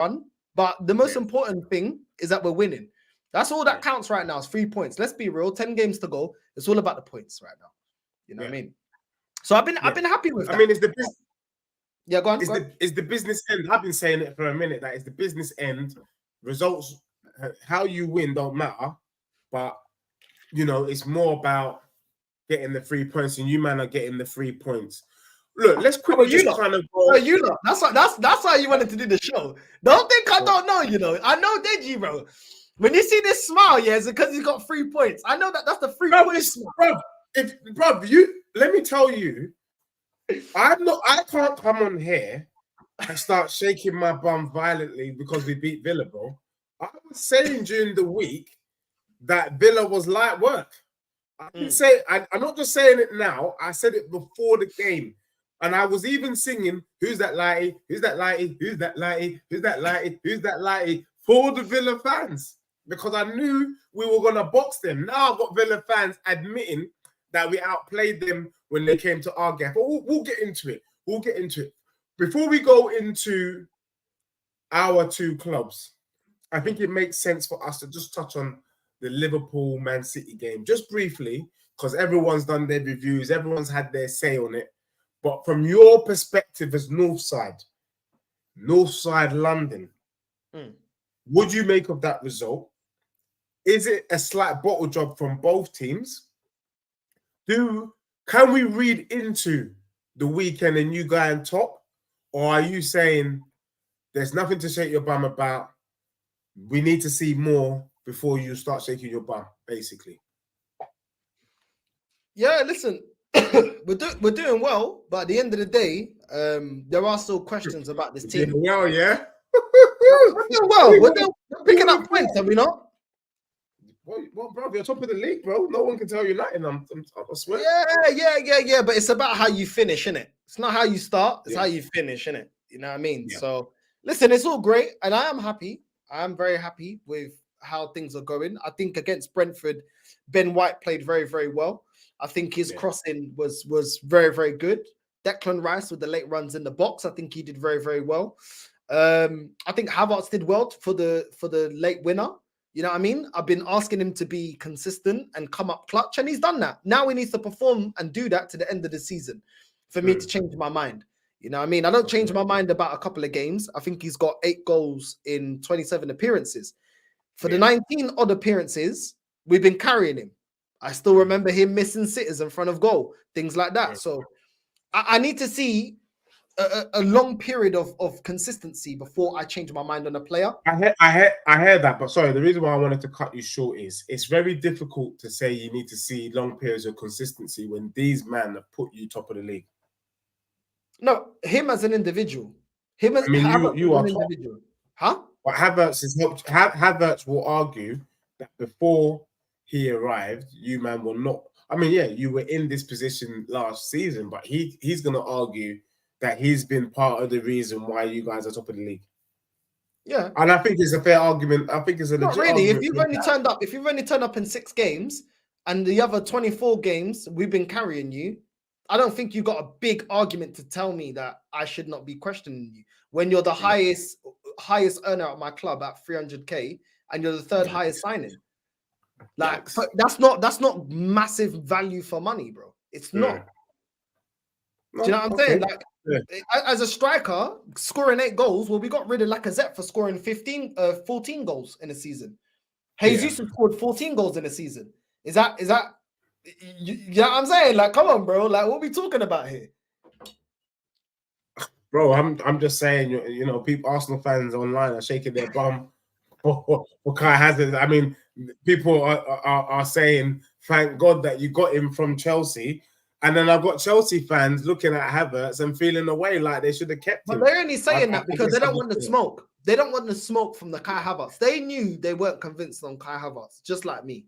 run. But the most important thing is that we're winning. That's all that counts right now is 3 points. Let's be real. 10 games to go. It's all about the points right now. You know what I mean? So I've been happy with that. I mean, it's the business. Yeah, go on. It's the business end. I've been saying it for a minute. That it's the business end. Results, how you win don't matter. But, you know, it's more about getting the 3 points, and you man are getting the 3 points. Look, let's quickly kind of go. You know, that's why you wanted to do the show. Don't think I don't know, you know. I know Deji, bro. When you see this smile, it's because he's got 3 points. I know that's the 3 points. Bro, let me tell you, I can't come on here and start shaking my bum violently because we beat Villa, bro. I was saying during the week that Villa was light work. I'm not just saying it now. I said it before the game. And I was even singing, who's that lighty? Who's that lighty? Who's that lighty? Who's that lighty? Who's that lighty? For the Villa fans. Because I knew we were going to box them. Now I've got Villa fans admitting that we outplayed them when they came to our gap. But we'll get into it. We'll get into it. Before we go into our two clubs, I think it makes sense for us to just touch on the Liverpool-Man City game. Just briefly, because everyone's done their reviews. Everyone's had their say on it. But from your perspective as Northside London, what do you make of that result? Is it a slight bottle job from both teams? Can we read into the weekend and you guy on top? Or are you saying there's nothing to shake your bum about? We need to see more before you start shaking your bum, basically. Yeah, listen. we're doing well, but at the end of the day, there are still questions about this team. Well, yeah. We're picking up points, are we not? Well, bro, you're top of the league, bro. No one can tell you nothing. I swear. Yeah. But it's about how you finish, innit? It's not how you start; it's how you finish, innit? You know what I mean? Yeah. So, listen, it's all great, and I am happy. I am very happy with how things are going. I think against Brentford, Ben White played very, very well. I think his crossing was very, very good. Declan Rice with the late runs in the box, I think he did very, very well. I think Havertz did well for the late winner. You know what I mean? I've been asking him to be consistent and come up clutch, and he's done that. Now he needs to perform and do that to the end of the season for me to change my mind. You know what I mean? I don't change my mind about a couple of games. I think he's got 8 goals in 27 appearances. For the 19 odd appearances, we've been carrying him. I still remember him missing sitters in front of goal, things like that. So I need to see a long period of consistency before I change my mind on a player. I heard that, but sorry, the reason why I wanted to cut you short is it's very difficult to say you need to see long periods of consistency when these men have put you top of the league. No, him as an individual. You are an individual. Huh? But Havertz has helped. Havertz will argue that before he arrived, you man were not. I mean, yeah, you were in this position last season, but he's going to argue that he's been part of the reason why you guys are top of the league. Yeah, and I think it's a fair argument. I think it's a legit not really. If you've only turned up in 6 games, and the other 24 games we've been carrying you, I don't think you got a big argument to tell me that I should not be questioning you when you're the highest earner at my club at 300k, and you're the 3rd highest signing. Like that's not massive value for money, bro. It's not. Do you know what I'm saying? Like as a striker, scoring 8 goals, well, we got rid of Lacazette for scoring 14 goals in a season. Jesus scored 14 goals in a season. Is that you know what I'm saying? Like, come on, bro. Like, what are we talking about here? Bro, I'm just saying, you know, people, Arsenal fans online are shaking their bum for Kai Havertz. I mean, people are saying, thank God that you got him from Chelsea. And then I've got Chelsea fans looking at Havertz and feeling away like they should have kept him. But they're only saying that because they don't want the smoke. They don't want the smoke from the Kai Havertz. They knew they weren't convinced on Kai Havertz, just like me.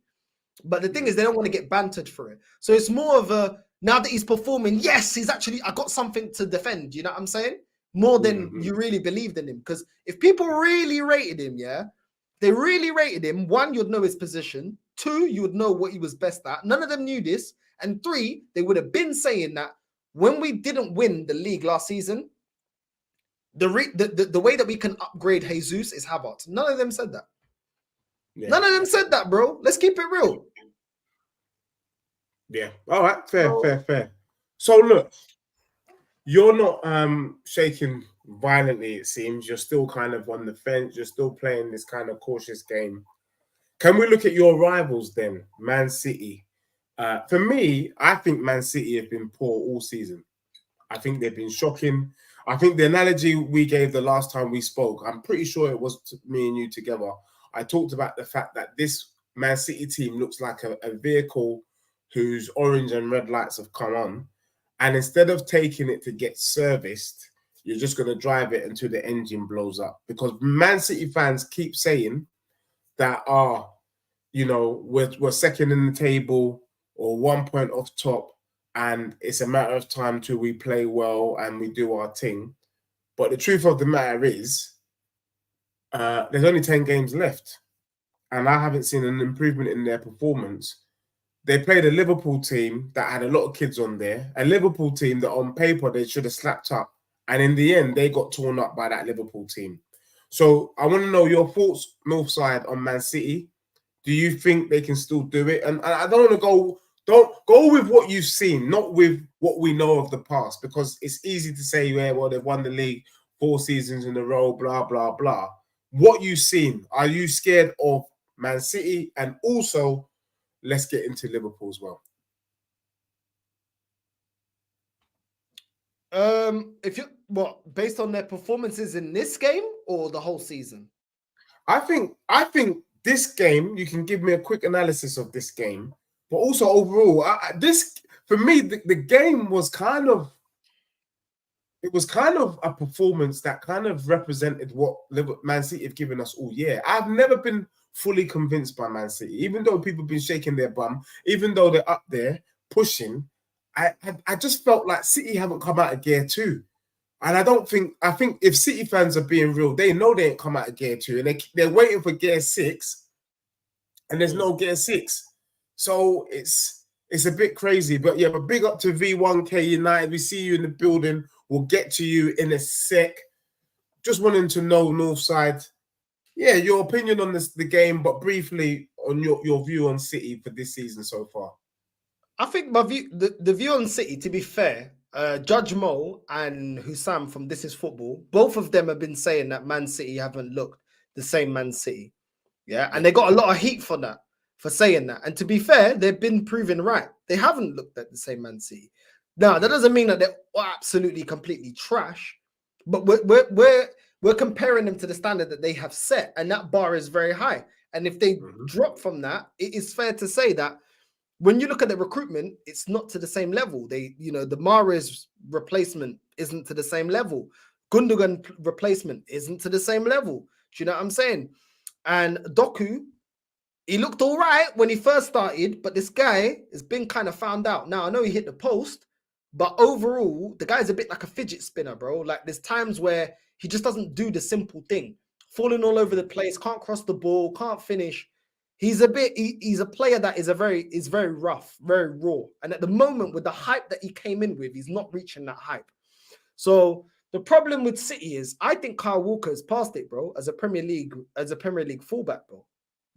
But the thing is, they don't want to get bantered for it. So it's more of a, now that he's performing, yes, I got something to defend. You know what I'm saying? More than you really believed in him. Because if people really rated him, they really rated him. 1, you'd know his position. 2, you would know what he was best at. None of them knew this. And 3, they would have been saying that when we didn't win the league last season, The way that we can upgrade Jesus is Havertz. None of them said that. Yeah. None of them said that, bro. Let's keep it real. Yeah. All right. Fair. So look, you're not shaking violently, it seems. You're still kind of on the fence. You're still playing this kind of cautious game. Can we look at your rivals then? Man City. For me, I think Man City have been poor all season. I think they've been shocking. I think the analogy we gave the last time we spoke, I'm pretty sure it was me and you together. I talked about the fact that this Man City team looks like a vehicle whose orange and red lights have come on. And instead of taking it to get serviced, you're just going to drive it until the engine blows up. Because Man City fans keep saying that, we're second in the table or 1 point off top, and it's a matter of time till we play well and we do our thing. But the truth of the matter is, there's only 10 games left, and I haven't seen an improvement in their performance. They played a Liverpool team that had a lot of kids on there, a Liverpool team that on paper they should have slapped up, and in the end, they got torn up by that Liverpool team. So I want to know your thoughts, Northside, on Man City. Do you think they can still do it? And I don't want to don't go with what you've seen, not with what we know of the past, because it's easy to say, yeah, well, they've won the league 4 seasons in a row, blah, blah, blah. What you've seen, are you scared of Man City? And also, let's get into Liverpool as well. Based on their performances in this game or the whole season? I think this game, you can give me a quick analysis of this game, but also overall, for me, the game was kind of a performance that kind of represented what Man City have given us all year. I've never been fully convinced by Man City, even though people have been shaking their bum, even though they're up there pushing. I just felt like City haven't come out of gear 2. And I think if City fans are being real, they know they ain't come out of gear 2, and they're waiting for gear 6, and there's no gear 6. So it's a bit crazy. But yeah, but big up to V1K United. We see you in the building. We'll get to you in a sec. Just wanting to know, Northside, yeah, your opinion on the game, but briefly on your view on City for this season so far. I think my view, the view on City, to be fair, Judge Mo and Hussam from This Is Football, both of them have been saying that Man City haven't looked the same Man City. Yeah, and they got a lot of heat for that, for saying that. And to be fair, they've been proven right. They haven't looked at the same Man City. Now, that doesn't mean that they're absolutely completely trash, but we're comparing them to the standard that they have set, and that bar is very high. And if they drop from that, it is fair to say that when you look at the recruitment, it's not to the same level. The Mahrez replacement isn't to the same level. Gundogan replacement isn't to the same level. Do you know what I'm saying? And Doku, he looked all right when he first started, but this guy has been kind of found out. Now, I know he hit the post, but overall, the guy's a bit like a fidget spinner, bro. Like, there's times where he just doesn't do the simple thing. Falling all over the place, can't cross the ball, can't finish. He's a player that is very rough, very raw. And at the moment, with the hype that he came in with, he's not reaching that hype. So the problem with City is, I think Kyle Walker has passed it, bro, as a Premier League fullback, bro.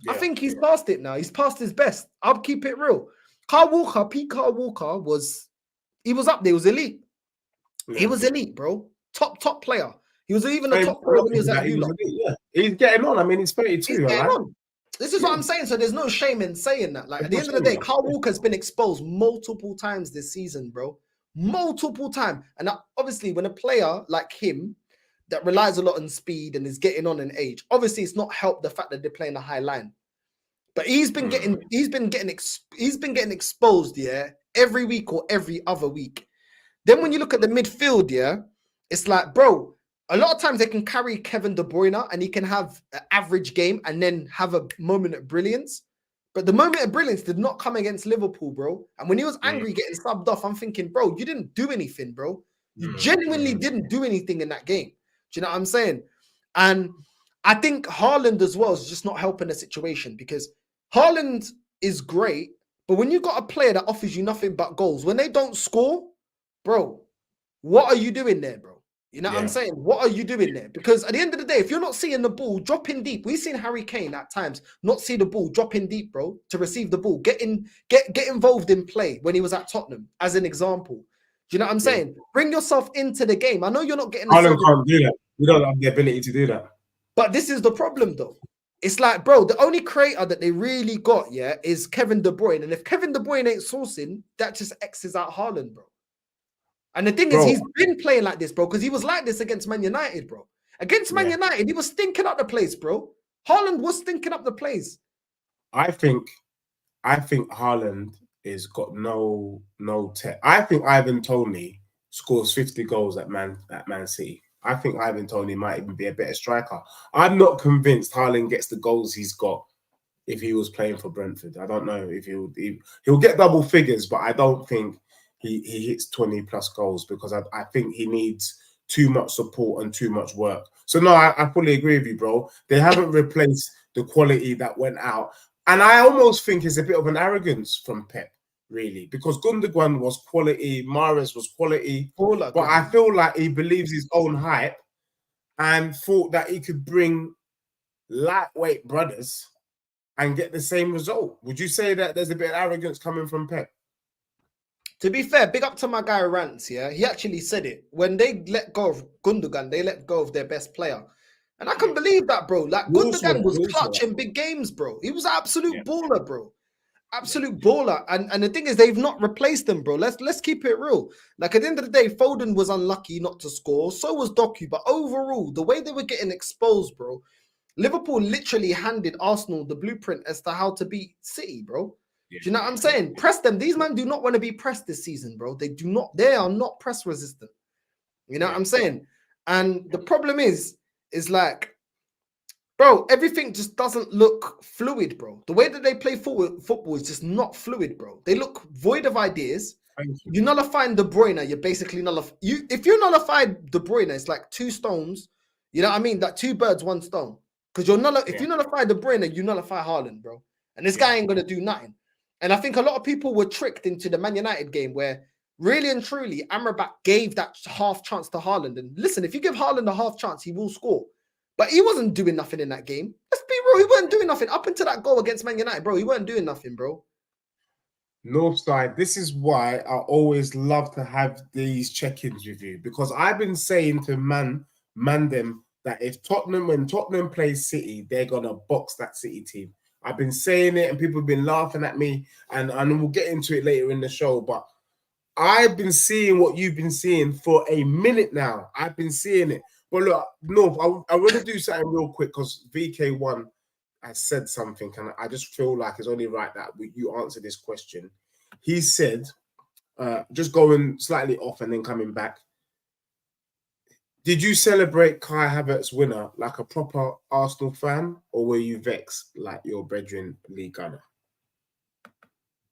Yeah, I think he's past it now. He's past his best. I'll keep it real. Kyle Walker was up there. He was elite. Yeah. He was elite, bro. Top player. He was even a top player when he was at Villa. Yeah. He's getting on. I mean, he's 32. He's getting on. This is what I'm saying. So there's no shame in saying that. Like, at the end of the day, Kyle Walker's been exposed multiple times this season, bro. Multiple times. And obviously, when a player like him that relies a lot on speed and is getting on in age, obviously it's not helped the fact that they're playing a high line. But he's been getting exposed, yeah, every week or every other week. Then when you look at the midfield, yeah, it's like, bro, a lot of times they can carry Kevin De Bruyne and he can have an average game and then have a moment of brilliance. But the moment of brilliance did not come against Liverpool, bro. And when he was angry getting subbed off, I'm thinking, bro, you didn't do anything, bro. You genuinely didn't do anything in that game. Do you know what I'm saying? And I think Haaland as well is just not helping the situation, because Haaland is great, but when you got a player that offers you nothing but goals, when they don't score, bro, what are you doing there, bro? You know what I'm saying? What are you doing there? Because at the end of the day, if you're not seeing the ball dropping deep, we've seen Harry Kane at times not see the ball dropping deep, bro, to receive the ball. Get involved in play when he was at Tottenham, as an example. Do you know what I'm saying? Bring yourself into the game. I know you're not getting the Haaland can't do that. We don't have the ability to do that. But this is the problem, though. It's like, bro, the only creator that they really got, is Kevin De Bruyne. And if Kevin De Bruyne ain't sourcing, that just X's out Haaland, bro. And the thing is, he's been playing like this, bro, because he was like this against Man United, bro. Against Man United, he was stinking up the place, bro. Haaland was stinking up the place. I think Haaland is got no tech. I think Ivan Toney scores 50 goals at Man City. I think Ivan Toney might even be a better striker. I'm not convinced Haaland gets the goals he's got if he was playing for Brentford. I don't know if he'll get double figures, but I don't think he hits 20 plus goals, because I think he needs too much support and too much work. So no, I fully agree with you, bro. They haven't replaced the quality that went out. And I almost think it's a bit of an arrogance from Pep, really, because Gundogan was quality, Mahrez was quality, but I feel like he believes his own hype and thought that he could bring lightweight brothers and get the same result. Would you say that there's a bit of arrogance coming from Pep? To be fair, big up to my guy Rants, he actually said it. When they let go of Gundogan, they let go of their best player. And I can believe that, bro. Like, Gundogan was clutch in big games, bro. He was an absolute baller, bro. Absolute baller. And the thing is, they've not replaced them, bro. Let's keep it real. Like, at the end of the day, Foden was unlucky not to score. So was Doku. But overall, the way they were getting exposed, bro, Liverpool literally handed Arsenal the blueprint as to how to beat City, bro. Do you know what I'm saying? Press them. These men do not want to be pressed this season, bro. They are not press resistant. You know what I'm saying? And the problem is like, bro, everything just doesn't look fluid, bro. The way that they play football is just not fluid, bro. They look void of ideas. You nullify De Bruyne, you're basically if you nullify De Bruyne, it's like two stones. You know what I mean? Like two birds, one stone. Because if you nullify De Bruyne, you nullify Haaland, bro. And this guy ain't gonna do nothing. And I think a lot of people were tricked into the Man United game where really and truly Amrabat gave that half chance to Haaland. And listen, if you give Haaland a half chance, he will score. But he wasn't doing nothing in that game. Let's be real, he wasn't doing nothing. Up until that goal against Man United, bro, he wasn't doing nothing, bro. Northside, this is why I always love to have these check-ins with you, because I've been saying to man them that when Tottenham plays City, they're going to box that City team. I've been saying it and people have been laughing at me, and we'll get into it later in the show, but I've been seeing what you've been seeing for a minute now. I've been seeing it. But look, North, I want to do something real quick because VK1 has said something, and I just feel like it's only right that you answer this question. He said, just going slightly off and then coming back, did you celebrate Kai Havertz's winner like a proper Arsenal fan, or were you vexed like your brethren Lee Gunner?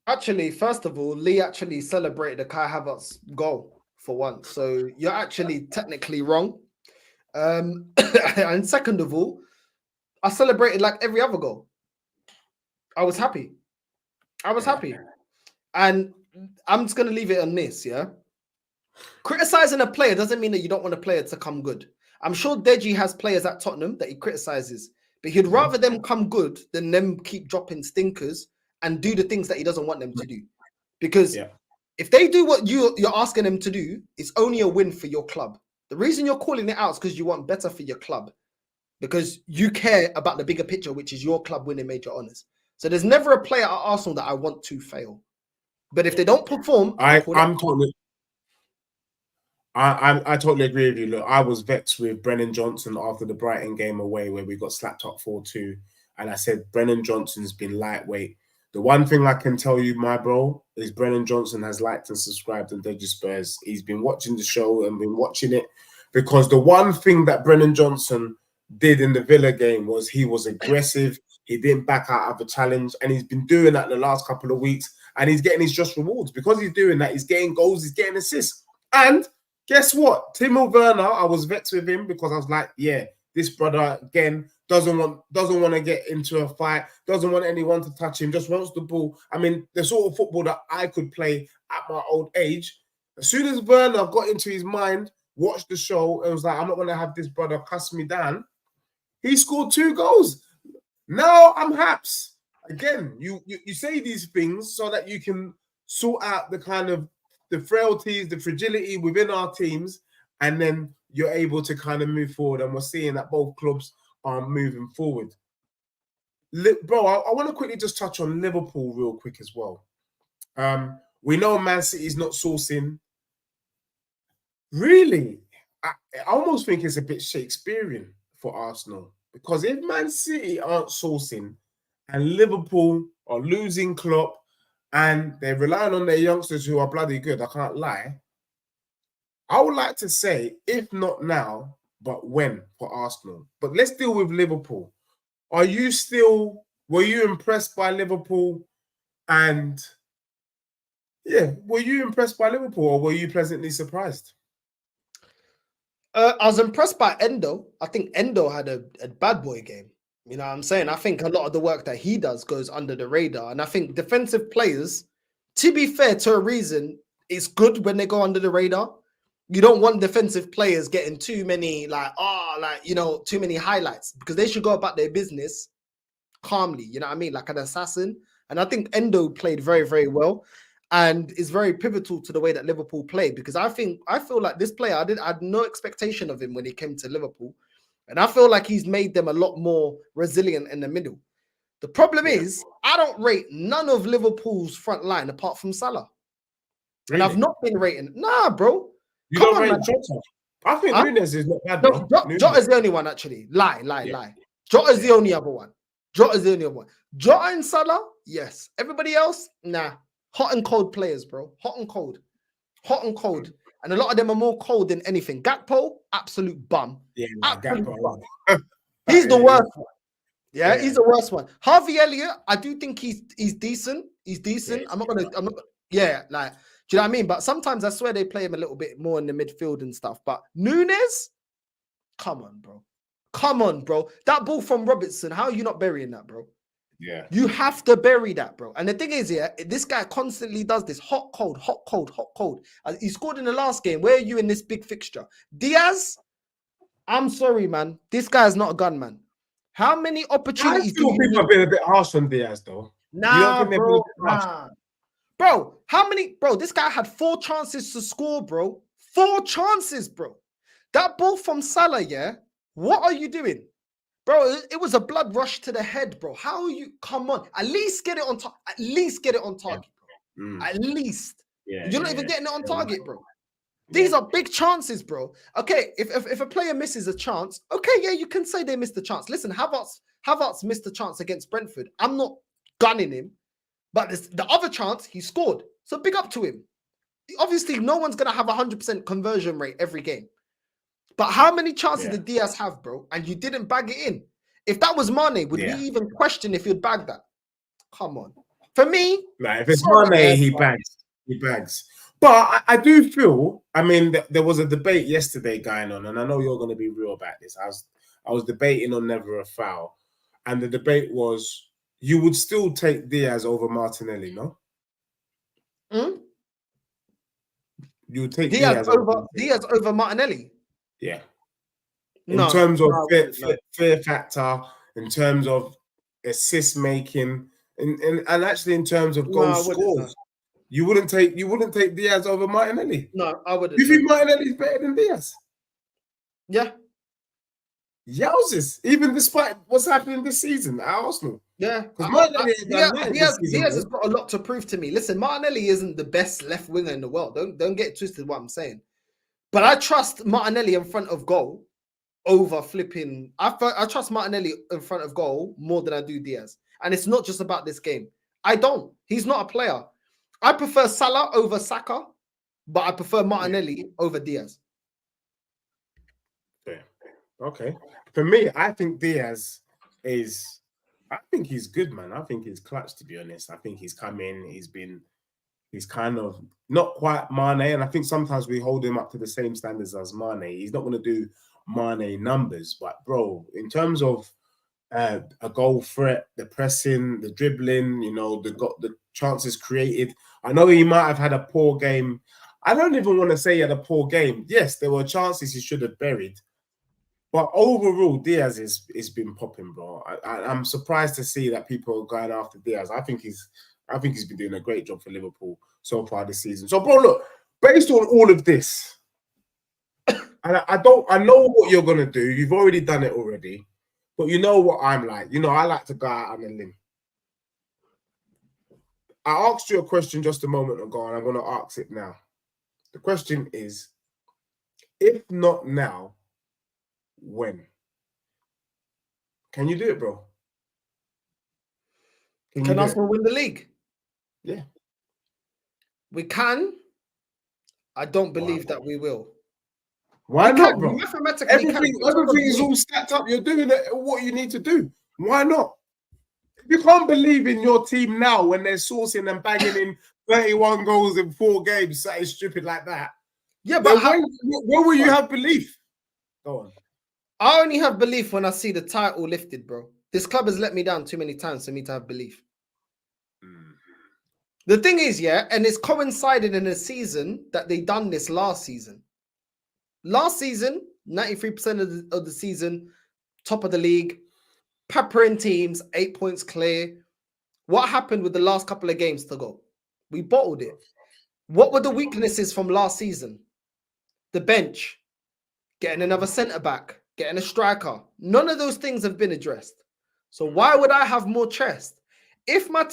Actually, first of all, Lee actually celebrated the Kai Havertz goal for once. So you're actually technically wrong. And second of all, I celebrated like every other goal. I was happy. And I'm just going to leave it on this, Criticizing a player doesn't mean that you don't want a player to come good. I'm sure Deji has players at Tottenham that he criticizes, but he'd rather them come good than them keep dropping stinkers and do the things that he doesn't want them to do. Because if they do what you're asking them to do, it's only a win for your club. The reason you're calling it out is because you want better for your club, because you care about the bigger picture, which is your club winning major honours. So there's never a player at Arsenal that I want to fail. But if they don't perform, I totally agree with you. Look, I was vexed with Brennan Johnson after the Brighton game away where we got slapped up 4-2. And I said, Brennan Johnson's been lightweight. The one thing I can tell you, my bro, is Brennan Johnson has liked and subscribed to DejiSpurs. He's been watching the show and been watching it, because the one thing that Brennan Johnson did in the Villa game was he was aggressive. He didn't back out of a challenge. And he's been doing that the last couple of weeks. And he's getting his just rewards. Because he's doing that, he's getting goals, he's getting assists. And guess what? Timo Werner, I was vexed with him because I was like, yeah, this brother, again, doesn't want to get into a fight, doesn't want anyone to touch him, just wants the ball. I mean, the sort of football that I could play at my old age. As soon as Werner got into his mind watched the show, and was like, I'm not going to have this brother cuss me down. He scored 2 goals. Now I'm haps. Again, you say these things so that you can sort out the kind of the frailties, the fragility within our teams, and then you're able to kind of move forward. And we're seeing that both clubs are moving forward. Bro, I want to quickly just touch on Liverpool real quick as well. We know Man City is not sourcing. Really, I almost think it's a bit Shakespearean for Arsenal, because if Man City aren't sourcing and Liverpool are losing Klopp and they're relying on their youngsters who are bloody good, I can't lie, I would like to say, if not now, but when for Arsenal. But let's deal with Liverpool. Were you impressed by Liverpool? And yeah, were you impressed by Liverpool, or were you pleasantly surprised? I was impressed by Endo. I think Endo had a bad boy game. You know what I'm saying? I think a lot of the work that he does goes under the radar. And I think defensive players, to be fair, to a reason, it's good when they go under the radar. You don't want defensive players getting too many, too many highlights, because they should go about their business calmly, you know what I mean? Like an assassin. And I think Endo played very, very well and is very pivotal to the way that Liverpool played, because I feel like this player, I had no expectation of him when he came to Liverpool. And I feel like he's made them a lot more resilient in the middle. The problem is, I don't rate none of Liverpool's front line apart from Salah. Really? And I've not been rating. Nah, bro. You don't rate Jota? I think Nunes is not bad, bro. Jota's the only one, actually. Lie. Jota's the only other one. Jota's the only other one. Jota and Salah, yes. Everybody else, nah. Hot and cold players, bro. Hot and cold. And a lot of them are more cold than anything. Gakpo, absolute bum. Yeah, Gakpo. Bum. He's the worst one. Yeah, he's the worst one. Harvey Elliott, I do think he's decent. He's decent. Yeah, like, do you know what I mean? But sometimes I swear they play him a little bit more in the midfield and stuff. But Nunes, come on, bro. That ball from Robertson, how are you not burying that, bro? Yeah. You have to bury that, bro. And the thing is, this guy constantly does this hot, cold. He scored in the last game. Where are you in this big fixture? Diaz, I'm sorry, man. This guy is not a gunman. How many opportunities do you people have been a bit harsh on Diaz, though? Nah, bro. Bro, how many? Bro, this guy had 4 chances to score, bro. 4 chances, bro. That ball from Salah, yeah? What are you doing? Bro, it was a blood rush to the head, bro. How are you? Come on. At least get it on target. At least get it on target, bro. At least. You're not even getting it on target, bro. These are big chances, bro. Okay, if a player misses a chance, okay, yeah, you can say they missed a chance. Listen, Havertz missed a chance against Brentford. I'm not gunning him, but the other chance, he scored. So big up to him. Obviously, no one's going to have 100% conversion rate every game. But how many chances did Diaz have, bro? And you didn't bag it in. If that was Mane, would we even question if you'd bag that? Come on. For me... Nah, if it's Mane, he bags. But I do feel, I mean, there was a debate yesterday going on, and I know you're going to be real about this. I was debating on Never a Foul, and the debate was, you would still take Diaz over Martinelli, no? You would take Diaz over Martinelli? Yeah. In terms of fear factor, in terms of assist making, and actually in terms of goal scores. You wouldn't take Diaz over Martinelli. No, I wouldn't. You think Martinelli's better than Diaz? Yeah. Yowzers, even despite what's happening this season at Arsenal. Yeah. Because Diaz has got a lot to prove to me. Listen, Martinelli isn't the best left winger in the world. Don't get twisted what I'm saying. But I trust Martinelli in front of goal over flipping. I trust Martinelli in front of goal more than I do Diaz. And it's not just about this game. I don't. He's not a player. I prefer Salah over Saka, but I prefer Martinelli over Diaz. Yeah. Okay. For me, I think Diaz is... I think he's good, man. I think he's clutch, to be honest. I think he's come in. He's kind of not quite Mane, and I think sometimes we hold him up to the same standards as Mane. He's not going to do Mane numbers, but bro, in terms of a goal threat, the pressing, the dribbling, the chances created. I know he might have had a poor game I don't even want to say he had a poor game. Yes, there were chances he should have buried. But overall, Diaz is been popping, bro. I'm surprised to see that people are going after Diaz. I think he's been doing a great job for Liverpool so far this season. So, bro, look, based on all of this, and I know what you're gonna do. You've already done it already, but you know what I'm like. You know, I like to go out on a limb. I asked you a question just a moment ago, and I'm gonna ask it now. The question is, if not now, when? Can you do it, bro? Can Arsenal win the league? Yeah. We can. I don't believe that we will. Why not, bro? Everything is all stacked up. You're doing what you need to do. Why not? If you can't believe in your team now when they're sourcing and banging in 31 goals in 4 games, that is stupid like that. Yeah, but when will you have belief? Go on. I only have belief when I see the title lifted, bro. This club has let me down too many times for me to have belief. The thing is, yeah, and it's coincided in a season that they done this last season. Last season, 93% of the season, top of the league, peppering teams, 8 points clear. What happened with the last couple of games to go? We bottled it. What were the weaknesses from last season? The bench, getting another centre-back, getting a striker. None of those things have been addressed. So why would I have more chest? If my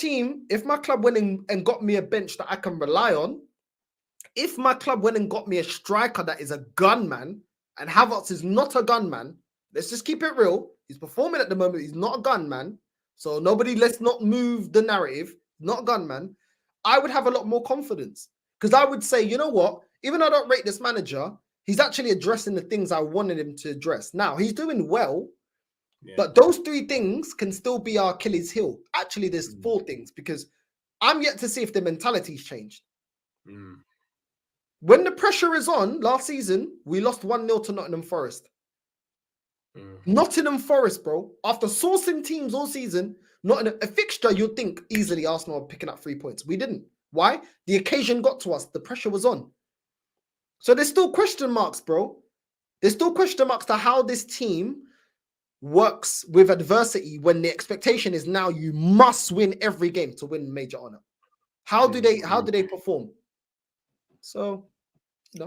club went and got me a bench that I can rely on, if my club went and got me a striker that is a gunman, and Havertz is not a gunman, let's just keep it real. He's performing at the moment. He's not a gunman. So let's not move the narrative. Not a gunman. I would have a lot more confidence because I would say, you know what? Even though I don't rate this manager, he's actually addressing the things I wanted him to address. Now, he's doing well, but those 3 things can still be our Achilles heel. Actually, there's 4 things because I'm yet to see if the mentality's changed. When the pressure is on, last season, we lost 1-0 to Nottingham Forest. Nottingham Forest, bro. After sourcing teams all season, a fixture, you'd think easily Arsenal are picking up 3 points. We didn't. Why? The occasion got to us. The pressure was on. So there's still question marks, bro. There's still question marks to how this team works with adversity when the expectation is now you must win every game to win major honor. How do they perform? So,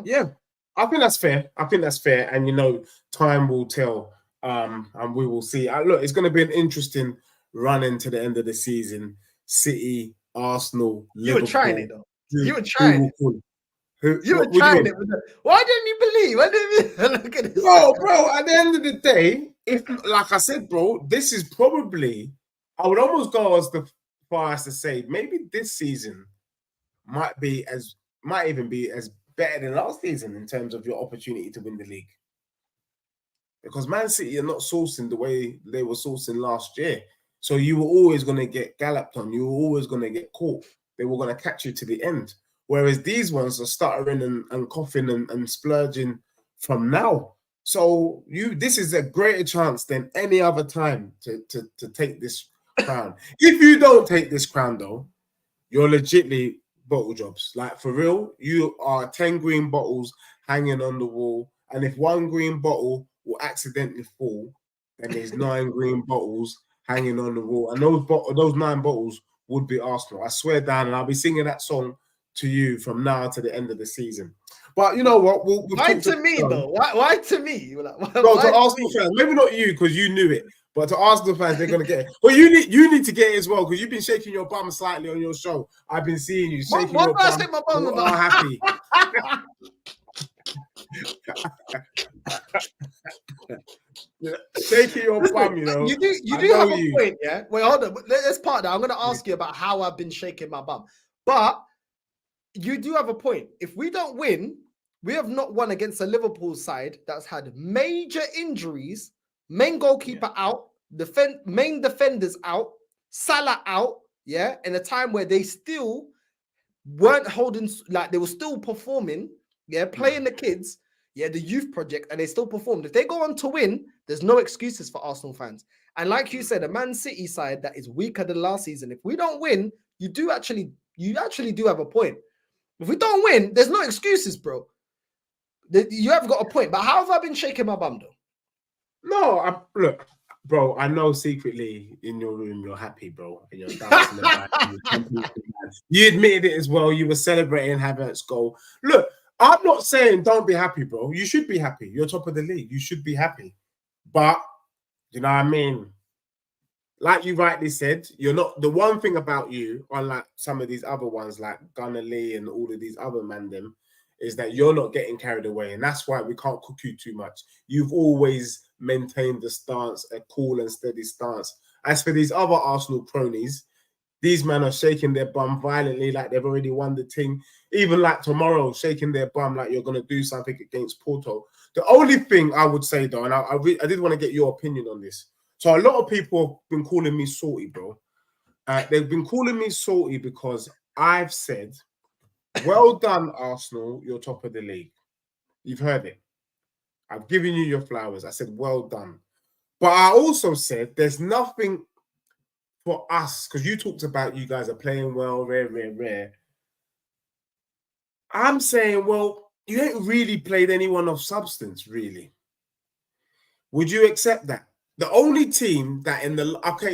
yeah, I think that's fair. And time will tell. And we will see. Look, it's going to be an interesting run into the end of the season. City, Arsenal, Liverpool. You were trying it though. You were trying it. Why didn't you believe? Look at this. Bro, at the end of the day, if, like I said, bro, this is probably, I would almost go as far as to say, maybe this season might even be as better than last season in terms of your opportunity to win the league. Because Man City are not sourcing the way they were sourcing last year. So you were always going to get galloped on. You were always going to get caught. They were going to catch you to the end. Whereas these ones are stuttering and coughing and splurging from now. So this is a greater chance than any other time to take this crown. If you don't take this crown, though, you're legitimately bottle jobs. Like, for real, you are 10 green bottles hanging on the wall. And if 1 green bottle will accidentally fall, then there's 9 green bottles hanging on the wall. And those 9 bottles would be Arsenal. I swear down, and I'll be singing that song to you from now to the end of the season. But you know what? Why to me, though? Why to me? To Arsenal fans, maybe not you because you knew it, but to Arsenal fans, they're gonna get it. But you need to get it as well because you've been shaking your bum slightly on your show. I've been seeing you shaking your bum. My bum you are happy. Shaking your bum, you know. You do have a point, yeah. Wait, hold on. Let's part that. I'm gonna ask you about how I've been shaking my bum, but you do have a point. If we don't win, we have not won against a Liverpool side that's had major injuries, main goalkeeper out, main defenders out, Salah out, yeah, in a time where they still weren't holding, like they were still performing, yeah, playing the kids, yeah, the youth project, and they still performed. If they go on to win, there's no excuses for Arsenal fans. And like you said, a Man City side that is weaker than last season, if we don't win, you actually do have a point. If we don't win, there's no excuses, bro. You have got a point. But how have I been shaking my bum, though? No, look, bro, I know secretly in your room you're happy, bro. And you're dancing about you admitted it as well. You were celebrating Havertz goal. Look, I'm not saying don't be happy, bro. You should be happy. You're top of the league. You should be happy. But, you know what I mean? Like you rightly said, you're not... The one thing about you, unlike some of these other ones like Gunnar Lee and all of these other them, is that you're not getting carried away. And that's why we can't cook you too much. You've always maintained the stance, a cool and steady stance. As for these other Arsenal cronies, these men are shaking their bum violently like they've already won the thing. Even like tomorrow, shaking their bum like you're going to do something against Porto. The only thing I would say, though, and I did want to get your opinion on this. So a lot of people have been calling me salty, bro. They've been calling me salty because I've said, well done, Arsenal, you're top of the league. You've heard it. I've given you your flowers. I said, well done. But I also said there's nothing for us, because you talked about you guys are playing well, rare. I'm saying, well, you ain't really played anyone of substance, really. Would you accept that? The only team that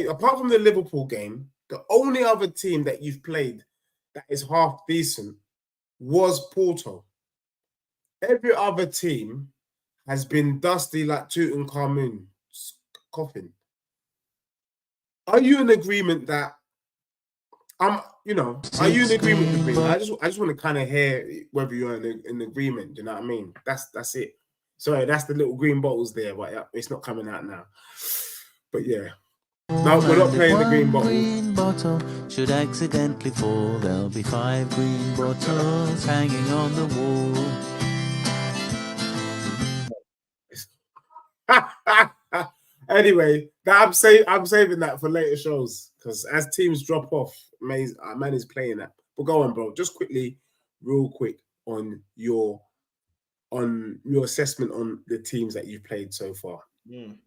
apart from the Liverpool game, the only other team that you've played that is half decent was Porto. Every other team has been dusty like Tutankhamun's coffin. Are you in agreement that are you in agreement with me? I just want to kind of hear whether you're in agreement. Do you know what I mean? That's it. Sorry, that's the little green bottles there, but it's not coming out now. But yeah. No, we're not playing the green bottle. Green bottle should accidentally fall. There'll be 5 green bottles hanging on the wall. Anyway, I'm saving that for later shows because as teams drop off, man is playing that. But go on, bro. Just real quick on your assessment on the teams that you've played so far. Mm.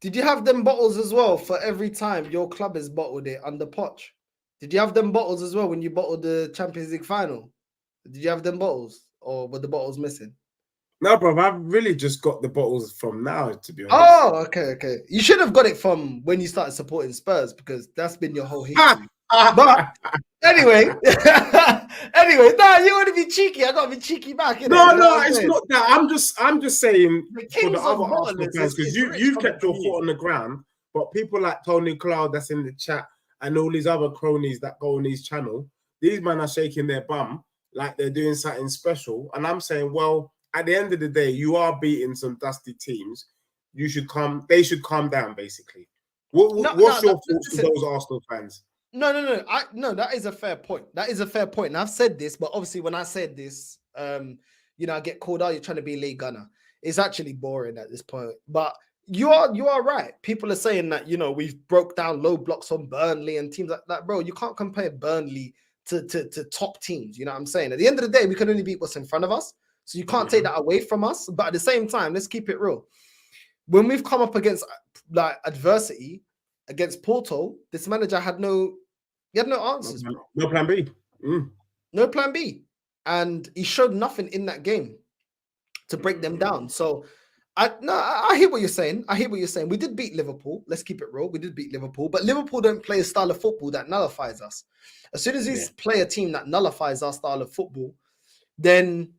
Did you have them bottles as well for every time your club has bottled it under Poch? Did you have them bottles as well when you bottled the Champions League final? Did you have them bottles or were the bottles missing? No, bro, I've really just got the bottles from now, to be honest. Oh, okay. You should have got it from when you started supporting Spurs because that's been your whole history. But anyway, you want to be cheeky. I got to be cheeky back. No, it's not that. I'm just saying for the other Arsenal fans because you've kept your foot on the ground, but people like Tony Cloud that's in the chat and all these other cronies that go on his channel, these men are shaking their bum like they're doing something special. And I'm saying, well, at the end of the day, you are beating some dusty teams. They should calm down, basically. What's your thoughts to those Arsenal fans? No. That is a fair point. And I've said this, but obviously when I said this, I get called out. You're trying to be League Gunner. It's actually boring at this point. But you are right. People are saying that we've broke down low blocks on Burnley and teams like that, bro. You can't compare Burnley to top teams. You know what I'm saying? At the end of the day, we can only beat what's in front of us. So you can't take that away from us. But at the same time, let's keep it real. When we've come up against like adversity against Porto, this manager had no answers. No plan B. No plan B. And he showed nothing in that game to break them down. So I hear what you're saying. We did beat Liverpool. Let's keep it real. We did beat Liverpool, but Liverpool don't play a style of football that nullifies us. As soon as we play a team that nullifies our style of football, then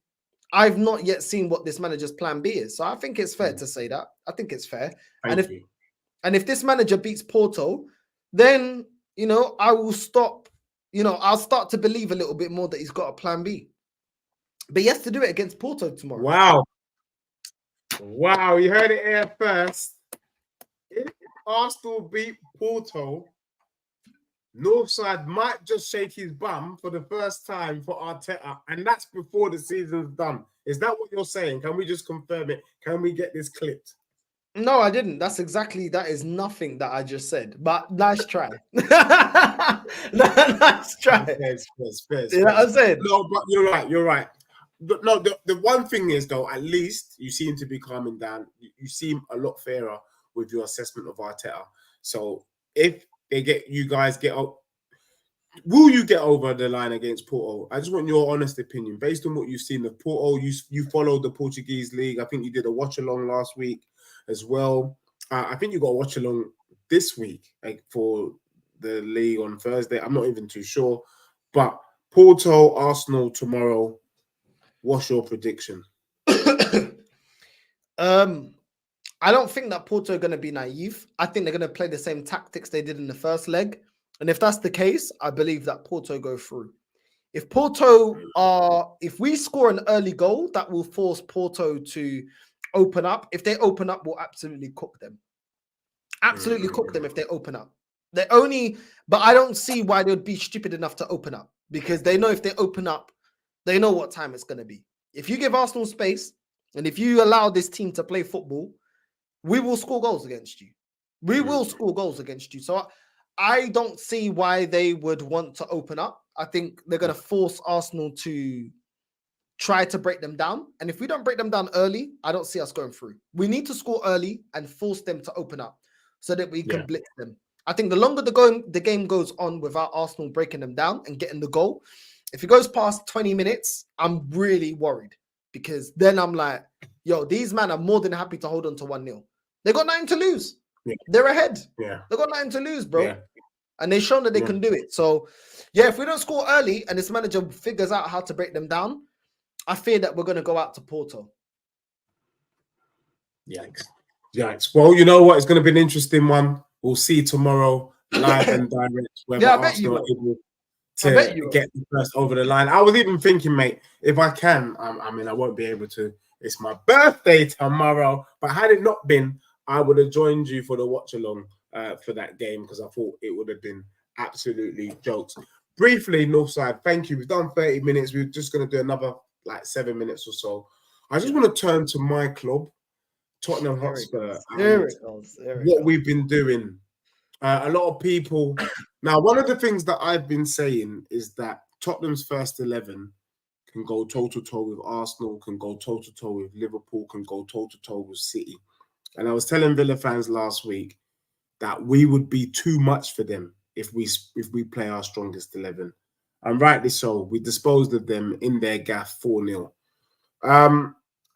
I've not yet seen what this manager's plan B is. So I think it's fair to say that. I think it's fair. And if this manager beats Porto, then, I will stop, I'll start to believe a little bit more that he's got a plan B. But he has to do it against Porto tomorrow. Wow. You heard it here first. If Arsenal beat Porto, Northside might just shake his bum for the first time for Arteta, and that's before the season's done. Is that what you're saying? Can we just confirm it? Can we get this clipped? No, I didn't. That is nothing that I just said. But nice try. Nice try. Fair. You know what I'm saying? No, but you're right. No, the one thing is, though, at least you seem to be calming down. You seem a lot fairer with your assessment of Arteta. So if you guys get up, will you get over the line against Porto? I just want your honest opinion based on what you've seen of Porto. You followed the Portuguese league. I think you did a watch along last week as well. I think you got a watch along this week, like for the league on Thursday. I'm not even too sure, but Porto, Arsenal tomorrow. What's your prediction? I don't think that Porto are going to be naive. I think they're going to play the same tactics they did in the first leg. And if that's the case, I believe that Porto go through. If we score an early goal, that will force Porto to open up. If they open up, we'll absolutely cook them. Absolutely cook them if they open up. But I don't see why they would be stupid enough to open up, because they know if they open up, they know what time it's going to be. If you give Arsenal space, and if you allow this team to play football, we will score goals against you. We will score goals against you. So I don't see why they would want to open up. I think they're going to force Arsenal to try to break them down. And if we don't break them down early, I don't see us going through. We need to score early and force them to open up so that we can blitz them. I think the longer the game goes on without Arsenal breaking them down and getting the goal, if it goes past 20 minutes, I'm really worried, because then I'm like, yo, these men are more than happy to hold on to 1-0. They got nothing to lose. Yeah. They're ahead. Yeah. They got nothing to lose, bro. Yeah. And they've shown that they can do it. So, if we don't score early and this manager figures out how to break them down, I fear that we're going to go out to Porto. Yikes. Well, you know what? It's going to be an interesting one. We'll see tomorrow, live and direct, whether Arsenal are able to get the first over the line. I was even thinking, mate, if I can, I mean, I won't be able to. It's my birthday tomorrow. But had it not been, I would have joined you for the watch along for that game, because I thought it would have been absolutely jokes. Briefly, Northside, thank you. We've done 30 minutes. We're just going to do another 7 minutes or so. I just want to turn to my club, Tottenham Hotspur. What we've been doing. A lot of people. Now, one of the things that I've been saying is that Tottenham's first 11 can go toe-to-toe with Arsenal, can go toe-to-toe with Liverpool, can go toe-to-toe with City. And I was telling Villa fans last week that we would be too much for them if we play our strongest 11. And rightly so. We disposed of them in their gaff 4-0.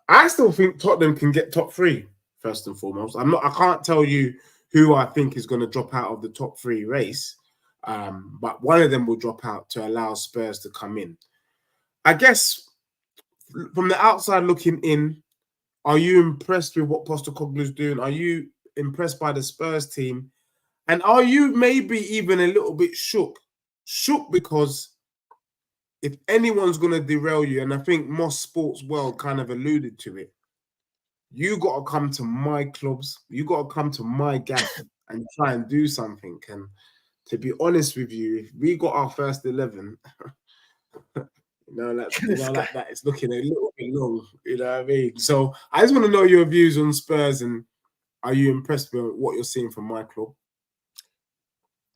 I still think Tottenham can get top 3, first and foremost. I can't tell you who I think is going to drop out of the top 3 race. But one of them will drop out to allow Spurs to come in. I guess from the outside looking in, are you impressed with what Postecoglou's doing? Are you impressed by the Spurs team? And are you maybe even a little bit shook? Shook because if anyone's going to derail you, and I think Moss Sports World kind of alluded to it, you got to come to my clubs. You got to come to my gap and try and do something. And to be honest with you, if we got our first 11... like that, it's looking a little bit long, you know what I mean? So I just want to know your views on Spurs, and are you impressed with what you're seeing from my club?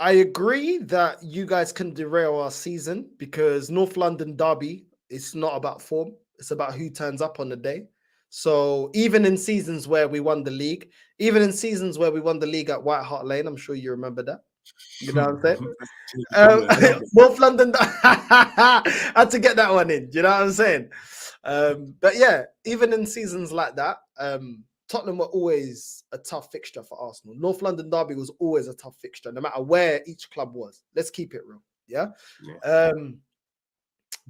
I agree that you guys can derail our season, because North London derby, it's not about form, it's about who turns up on the day. So even in seasons where we won the league, at White Hart Lane, I'm sure you remember that. You know what I'm saying? North London, I had to get that one in. You know what I'm saying? But yeah, even in seasons like that, Tottenham were always a tough fixture for Arsenal. North London derby was always a tough fixture, no matter where each club was. Let's keep it real. Yeah.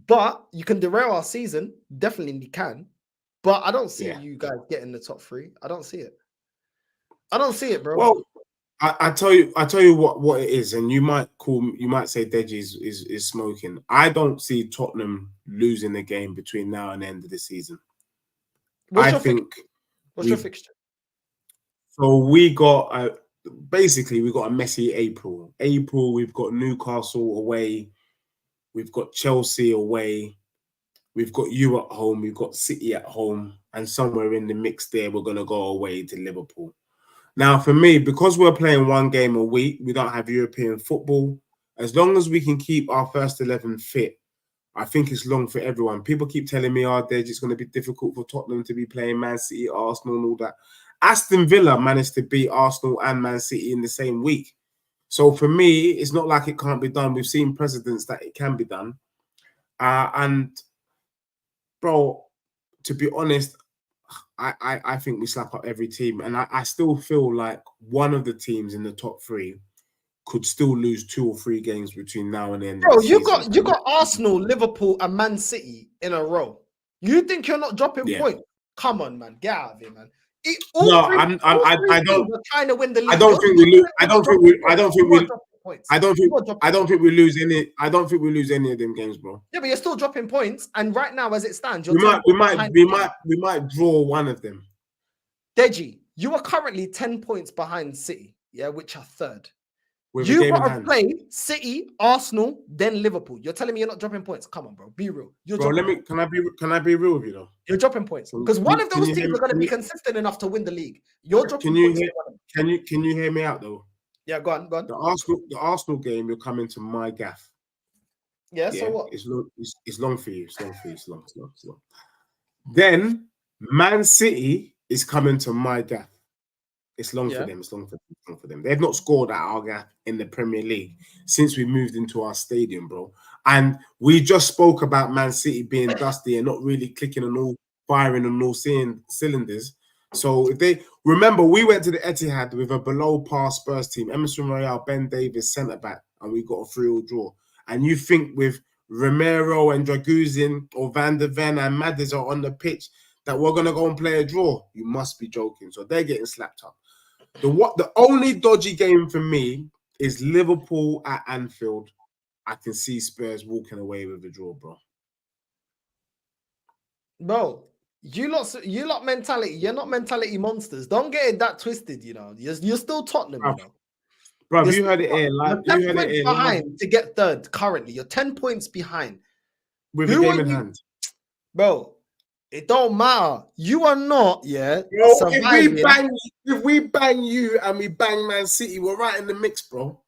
But you can derail our season. Definitely you can. But I don't see you guys getting the top 3. I don't see it. Bro. Well, I tell you what it is, and you might say Deji is smoking. I don't see Tottenham losing the game between now and the end of the season. What's your fixture? So we got basically we got a messy April. We've got Newcastle away, we've got Chelsea away, we've got you at home, we've got City at home, and somewhere in the mix there we're gonna go away to Liverpool. Now, for me, because we're playing one game a week, we don't have European football. As long as we can keep our first 11 fit, I think it's long for everyone. People keep telling me, it's going to be difficult for Tottenham to be playing Man City, Arsenal, and all that. Aston Villa managed to beat Arsenal and Man City in the same week. So for me, it's not like it can't be done. We've seen precedents that it can be done. And bro, to be honest, I think we slap up every team, and I still feel like one of the teams in the top three could still lose 2 or 3 games between now and the end of the season. Bro, you got Arsenal, Liverpool, and Man City in a row. You think you're not dropping points? Come on, man, get out of here, man. I don't. We're trying to win the league. I don't think we lose. I don't think we lose any. I don't think we lose any of them games, bro. Yeah, but you're still dropping points, and right now, as it stands, we might draw one of them. Deji, you are currently 10 points behind City, yeah, which are third. With You got to play City, Arsenal, then Liverpool. You're telling me you're not dropping points? Come on, bro. Be real. Can I be real with you though? You're dropping points because one of those teams are going to be consistent enough to win the league. You're dropping points. Can you hear me out though? Yeah, go on. The Arsenal game, you're coming to my gaff. Yeah. So what? It's long for you. It's long. Then Man City is coming to my gaff. It's long for them. It's long for them. They've not scored at our gap in the Premier League since we moved into our stadium, bro. And we just spoke about Man City being dusty and not really clicking on all, firing on all cylinders. So if they remember, we went to the Etihad with a below par Spurs team, Emerson Royale, Ben Davies, centre back, and we got a 3-3 draw. And you think with Romero and Draguzin or Van der Ven and Maddis are on the pitch that we're gonna go and play a draw? You must be joking. So they're getting slapped up. The only dodgy game for me is Liverpool at Anfield. I can see Spurs walking away with the draw, bro. Bro, you lot mentality. You're not mentality monsters. Don't get it that twisted. You know, you're still Tottenham. You know, bro. You heard it here. Like, you're 10 points behind to get third. Currently, you're 10 points behind with a game in hand, bro. It don't matter. You are not, Bro, if we bang you and we bang Man City, we're right in the mix, bro.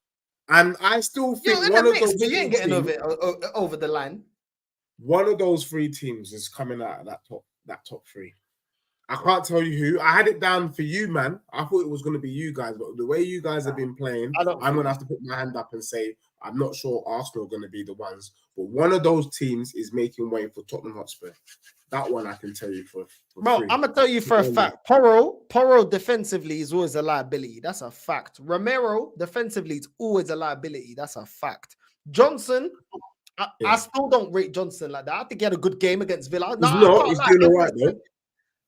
And I still think one of those. But you ain't getting over the line. One of those 3 teams is coming out of that top 3. I can't tell you who. I had it down for you, man. I thought it was going to be you guys, but the way you guys have been playing, I'm going to have to put my hand up and say I'm not sure Arsenal are going to be the ones. But one of those teams is making way for Tottenham Hotspur. That one I can tell you for bro, free. I'm gonna tell you for a fact. Porto defensively is always a liability. That's a fact. Romero defensively is always a liability. That's a fact. Johnson, I still don't rate Johnson like that. I think he had a good game against Villa. He's doing all right, though.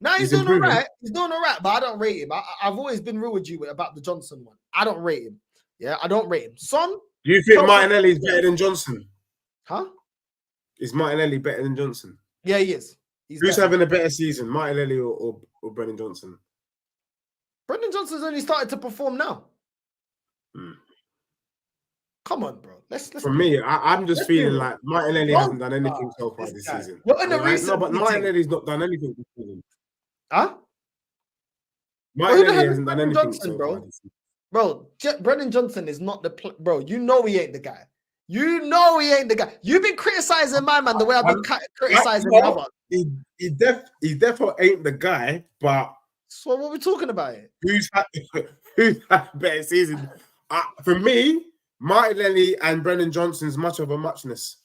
No, he's doing all right. He's doing all right, but I don't rate him. I've always been real with you about the Johnson one. I don't rate him. Yeah, I don't rate him. Son, do you think Martinelli is better than Johnson? Huh? Is Martinelli better than Johnson? Yeah, he is. Who's having a better season, Martinelli or Brennan Johnson? Brendan Johnson's only started to perform now. Come on, bro. Let's For me, I'm just feeling like Martinelli hasn't done anything so far this season. But Martinelli's not done anything this season. Huh? Martinelli hasn't done anything so far this season. Bro, Brendan Johnson is not the bro. You know he ain't the guy. You know he ain't the guy. You've been criticizing my man the way I've been criticizing Havertz. He definitely ain't the guy, but so what are we talking about here? Who's had a better season? For me, Martinelli and Brendan Johnson's much of a muchness.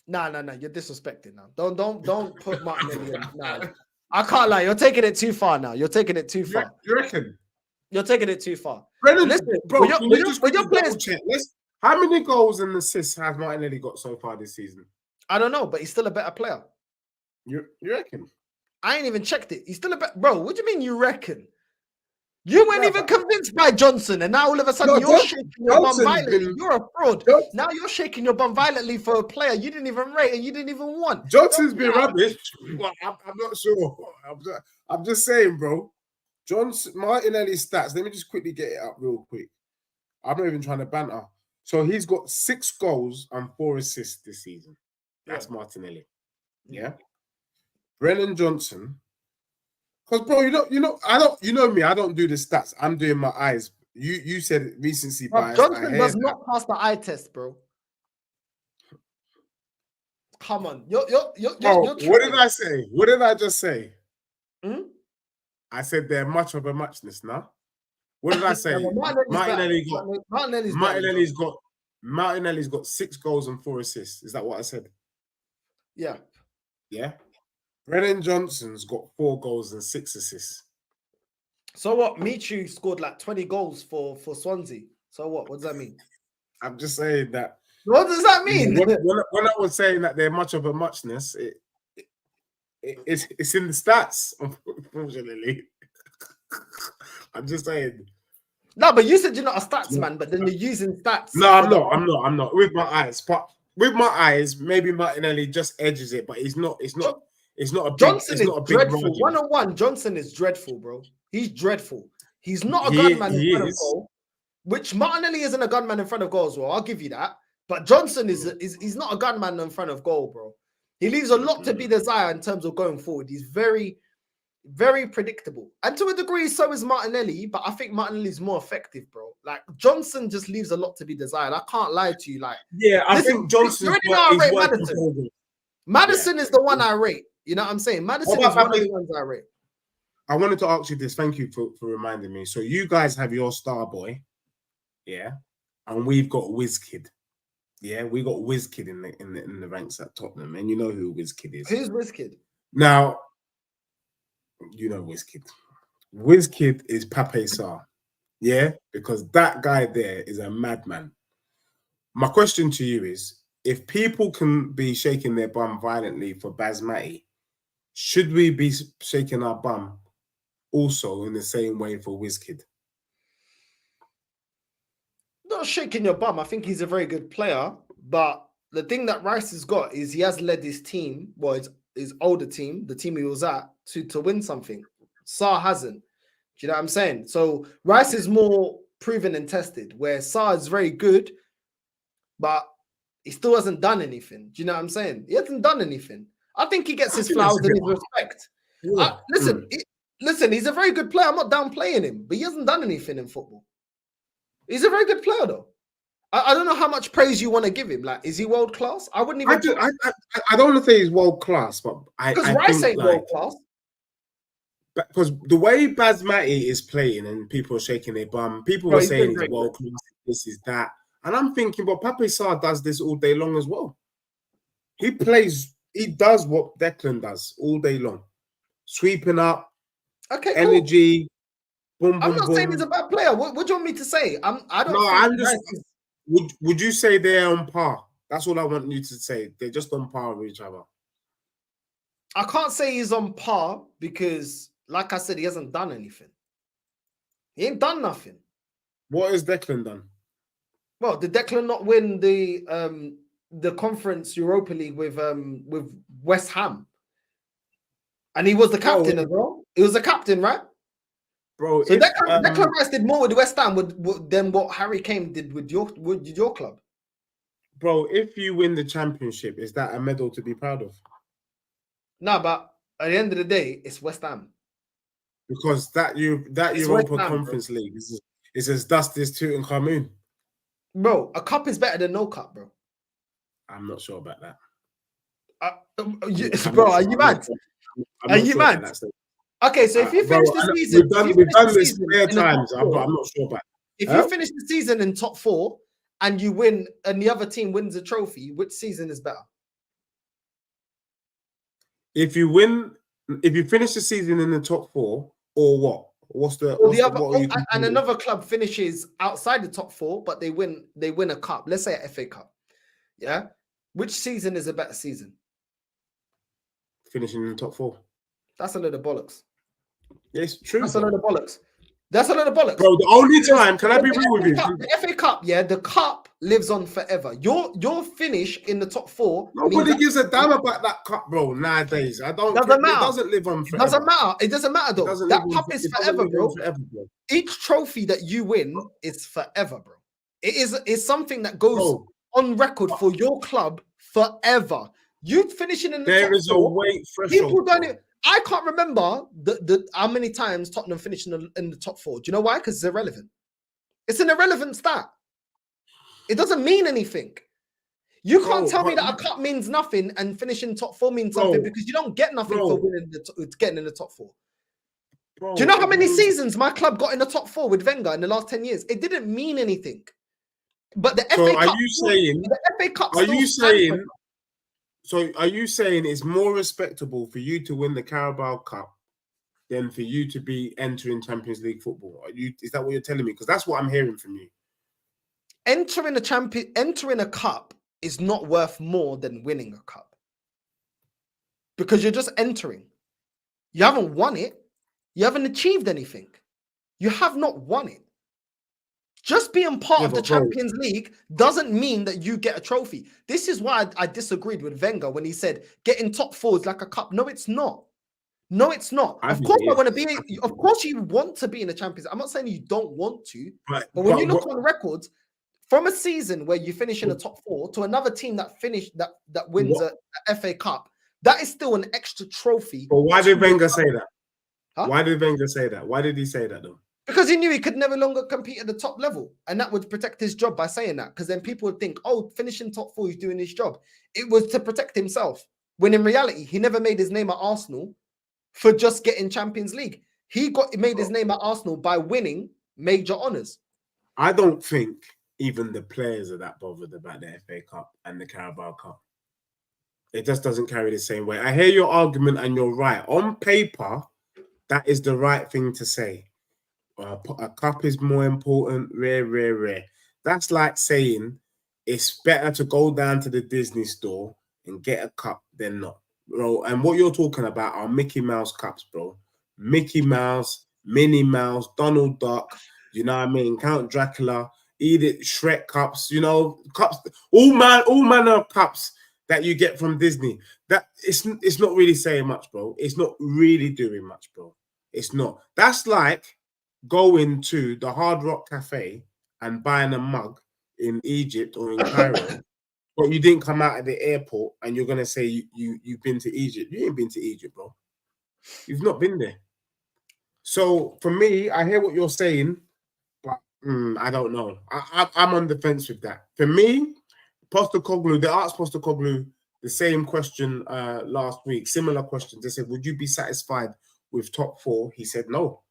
Nah. You're disrespecting now. Don't put Martinelli in. Nah. I can't lie. You're taking it too far now. You're taking it too far. You reckon? You're taking it too far. Brendan, listen, bro, your players. How many goals and assists has Martinelli got so far this season? I don't know, but he's still a better player. You reckon? I ain't even checked it. He's still a better. Bro, what do you mean you reckon? You weren't even convinced by Johnson, and now all of a sudden you're shaking your bum violently. You're a fraud. Now you're shaking your bum violently for a player you didn't even rate and you didn't even want. Johnson's been rubbish. I'm not sure. I'm just saying, bro. Martinelli's stats. Let me just quickly get it up real quick. I'm not even trying to banter. So he's got 6 goals and 4 assists this season. That's Martinelli. Yeah. Brennan Johnson. Because bro, you know me, I don't do the stats. I'm doing my eyes. You said recency bias. Johnson does not pass the eye test, bro. Come on. You're what did I say? What did I just say? Hmm? I said they're much of a muchness now. What did I say? Martinelli's got 6 goals and 4 assists. Is that what I said? Yeah. Yeah. Brennan Johnson's got 4 goals and 6 assists. So what? Michu scored like 20 goals for Swansea. So what? What does that mean? I'm just saying that. What does that mean? When I was saying that they're much of a muchness, it's in the stats, unfortunately. I'm just saying. No, but you said you're not a stats man, but then you're using stats. No, I'm not. With my eyes, but with my eyes, maybe Martinelli just edges it, but it's not a Johnson big, is dreadful. 1-on-1, Johnson is dreadful, bro. He's dreadful. He's not a gunman in front of goal, which Martinelli isn't a gunman in front of goal as well. I'll give you that. But Johnson he's not a gunman in front of goal, bro. He leaves a lot to be desired in terms of going forward. He's very, very predictable. And to a degree, so is Martinelli, but I think Martinelli's more effective, bro. Like, Johnson just leaves a lot to be desired. I can't lie to you. Like, I think Johnson Maddison is the one I rate. You know what I'm saying? Maddison is one of the ones I rate. I wanted to ask you this. Thank you for reminding me. So you guys have your star boy, yeah, and we've got Wizkid. Yeah, we got Wizkid in the ranks at Tottenham, and you know who Wizkid is. Who's Wizkid? Now, you know Wizkid. Wizkid is Pape Sarr, yeah, because that guy there is a madman. My question to you is: if people can be shaking their bum violently for Basmati, should we be shaking our bum also in the same way for Wizkid? Not shaking your bum. I think he's a very good player, but the thing that Rice has got is he has led his team, well, his older team, the team he was at, to win something. Sarr hasn't. Do you know what I'm saying? So Rice is more proven and tested, where Sarr is very good, but he still hasn't done anything. Do you know what I'm saying? He hasn't done anything. I think he gets his flowers and his respect. Yeah. Listen, he's a very good player. I'm not downplaying him, but he hasn't done anything in football. He's a very good player, though. I don't know how much praise you want to give him. Like, is he world class? I wouldn't even. I don't want to say he's world class, but because Rice ain't world class. Because the way Basmati is playing and people are shaking their bum, people were saying he's world class. This is that, and I'm thinking, but Pape Sarr does this all day long as well. He does what Declan does all day long, sweeping up, energy. Boom, I'm not saying he's a bad player. What do you want me to say? Would you say they're on par? That's all I want you to say. They're just on par with each other. I can't say he's on par because, like I said, he hasn't done anything. He ain't done nothing. What has Declan done? Well, did Declan not win the Conference Europa League with West Ham? And he was the captain as well. He was the captain, right? Bro, so Declan Rice did more with West Ham than what Harry Kane did with your club. Bro, if you win the championship, is that a medal to be proud of? No, but at the end of the day, it's West Ham. Because that Europa Conference League is as dusty as Tutankhamun. Bro, a cup is better than no cup, bro. I'm not sure about that. Bro, are you mad? Are you mad? Okay, so if you finish the season, we've done this many times. I'm not sure about it. If you finish the season in top 4 and you win, and the other team wins a trophy, which season is better? If you finish the season in the top 4, or what? And another club finishes outside the top 4, but they win a cup. Let's say a FA Cup. Yeah, which season is a better season? Finishing in the top 4. That's a load of bollocks. It's true. That's a load of bollocks. That's a load of bollocks. Bro, the only time, can I be real with you? The FA Cup, yeah, the cup lives on forever. Your finish in the top 4. Nobody gives a damn about that cup, bro, nowadays. It doesn't live on forever. It doesn't matter, though. That cup is forever, bro. Each trophy that you win is forever, bro. It's something that goes on record for your club forever. You finishing in the top 4. There is a weight threshold. People don't it. I can't remember how many times Tottenham finished in the top 4. Do you know why? Because it's irrelevant. It's an irrelevant stat. It doesn't mean anything. You can't tell me that a cup means nothing and finishing top 4 means something because you don't get nothing for getting in the top 4. bro, Do you know how many seasons my club got in the top 4 with Wenger in the last 10 years? It didn't mean anything. But the FA Cup, the FA Cup still stands. So are you saying it's more respectable for you to win the Carabao Cup than for you to be entering Champions League football? Is that what you're telling me? Because that's what I'm hearing from you. Entering a cup is not worth more than winning a cup. Because you're just entering. You haven't won it. You haven't achieved anything. You have not won it. Just being part of the Champions League doesn't mean that you get a trophy. This is why I disagreed with Wenger when he said getting top 4 is like a cup. No, it's not. No, it's not. Of course, I want to be. Of course, you want to be in the Champions. I'm not saying you don't want to, but when you look on records, from a season where you finish in the top 4 to another team that wins a FA Cup, that is still an extra trophy. But why did Wenger say that? Huh? Why did Wenger say that? Why did he say that though? Because he knew he could never longer compete at the top level. And that would protect his job by saying that. Because then people would think, oh, finishing top 4, he's doing his job. It was to protect himself. When in reality, he never made his name at Arsenal for just getting Champions League. He made his name at Arsenal by winning major honours. I don't think even the players are that bothered about the FA Cup and the Carabao Cup. It just doesn't carry the same way. I hear your argument and you're right. On paper, that is the right thing to say. A cup is more important, rare. That's like saying it's better to go down to the Disney store and get a cup than not, bro. And what you're talking about are Mickey Mouse cups, bro. Mickey Mouse, Minnie Mouse, Donald Duck, you know what I mean? Count Dracula, Edith, Shrek cups, you know, cups, all manner of cups that you get from Disney. That it's not really saying much, bro. It's not really doing much, bro. It's not. That's like going to the Hard Rock Cafe and buying a mug in Egypt or in Cairo, but you didn't come out of the airport and you're gonna say you've been to Egypt. You ain't been to Egypt, bro. You've not been there. So for me, I hear what you're saying, but I don't know. I'm on the fence with that. For me, Postecoglou, they asked Postecoglou the same question last week, similar questions. They said, would you be satisfied with top 4? He said no.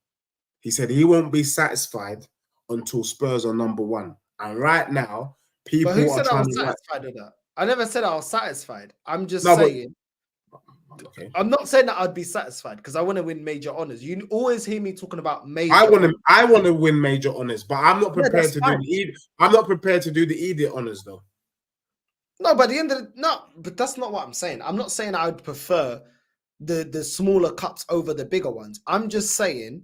He said he won't be satisfied until Spurs are number 1. And right now, people but who are said trying I was satisfied with that? I never said I was satisfied. I'm just saying. Okay. I'm not saying that I'd be satisfied because I want to win major honors. You always hear me talking about major. I want to win major honors, but I'm not prepared to do the. I'm not prepared to do the Edith honors though. No, but at the end of but that's not what I'm saying. I'm not saying I would prefer the smaller cups over the bigger ones. I'm just saying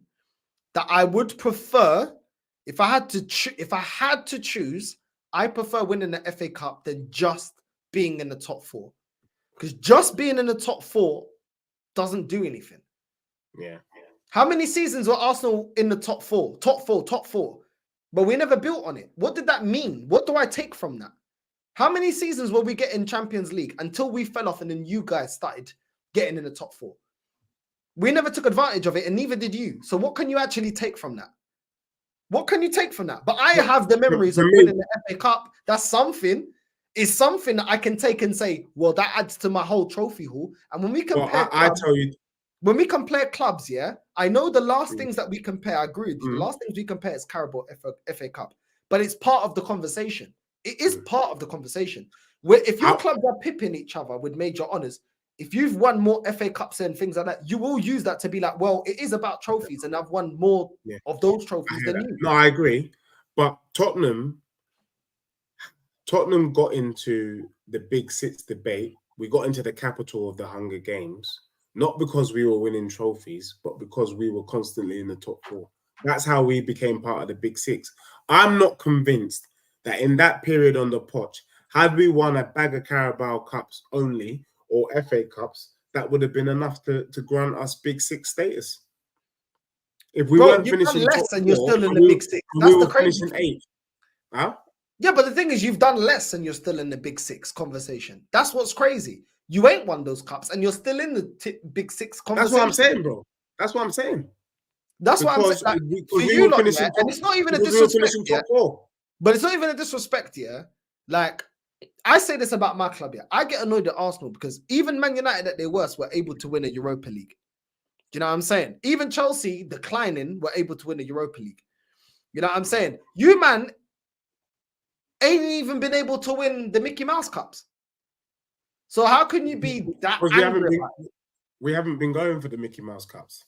that I would prefer, if I had to choose, I prefer winning the FA Cup than just being in the top 4. Because just being in the top 4 doesn't do anything. Yeah. How many seasons were Arsenal in the top 4? Top 4. But we never built on it. What did that mean? What do I take from that? How many seasons will we get in Champions League until we fell off and then you guys started getting in the top 4? We never took advantage of it and neither did you. So what can you actually take from that? What can you take from that? But I have the memories of winning the FA Cup. That's something. It's something that I can take and say, well, that adds to my whole trophy haul. And when we compare, when we compare clubs, yeah, I know the last things that we compare, I agree with you. The last things we compare is Carabao FA Cup, but it's part of the conversation. It is part of the conversation. Where if your clubs are pipping each other with major honors, if you've won more FA Cups and things like that, you will use that to be like, well, it is about trophies, and I've won more of those trophies than you. No, I agree. But Tottenham got into the Big Six debate. We got into the capital of the Hunger Games, not because we were winning trophies, but because we were constantly in the top 4. That's how we became part of the Big Six. I'm not convinced that in that period on the potch, had we won a bag of Carabao Cups only, or FA Cups, that would have been enough to grant us Big Six status. If we weren't finishing less and you're still in the Big Six, that's the crazy thing. 8th. Huh? Yeah, but the thing is, you've done less and you're still in the Big Six conversation. That's what's crazy. You ain't won those cups and you're still in the Big Six conversation. That's what I'm saying, bro. That's what I'm saying. That's what I'm saying. Like, for you lot, yeah, and it's not even a disrespect, yeah, but it's not even a disrespect, yeah. Like, I say this about my club, yeah. I get annoyed at Arsenal because even Man United at their worst were able to win a Europa League. Do you know what I'm saying? Even Chelsea declining were able to win the Europa League. You know what I'm saying? You, man, ain't even been able to win the Mickey Mouse Cups. So how can you be that angry? We haven't been going for the Mickey Mouse Cups.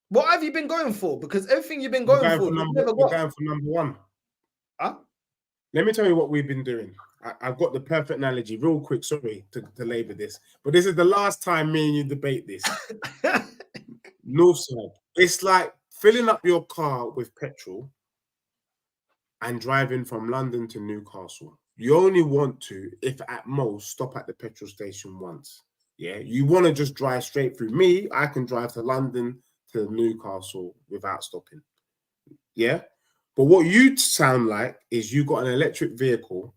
What have you been going for? Because everything you've been going for, we're going for number one. Huh? Let me tell you what we've been doing. I've got the perfect analogy, real quick. Sorry to labour this, but this is the last time me and you debate this. Northside. It's like filling up your car with petrol and driving from London to Newcastle. You only want to, if at most, stop at the petrol station once. Yeah, you want to just drive straight through. Me, I can drive to London to Newcastle without stopping. Yeah, but what you sound like is you got an electric vehicle,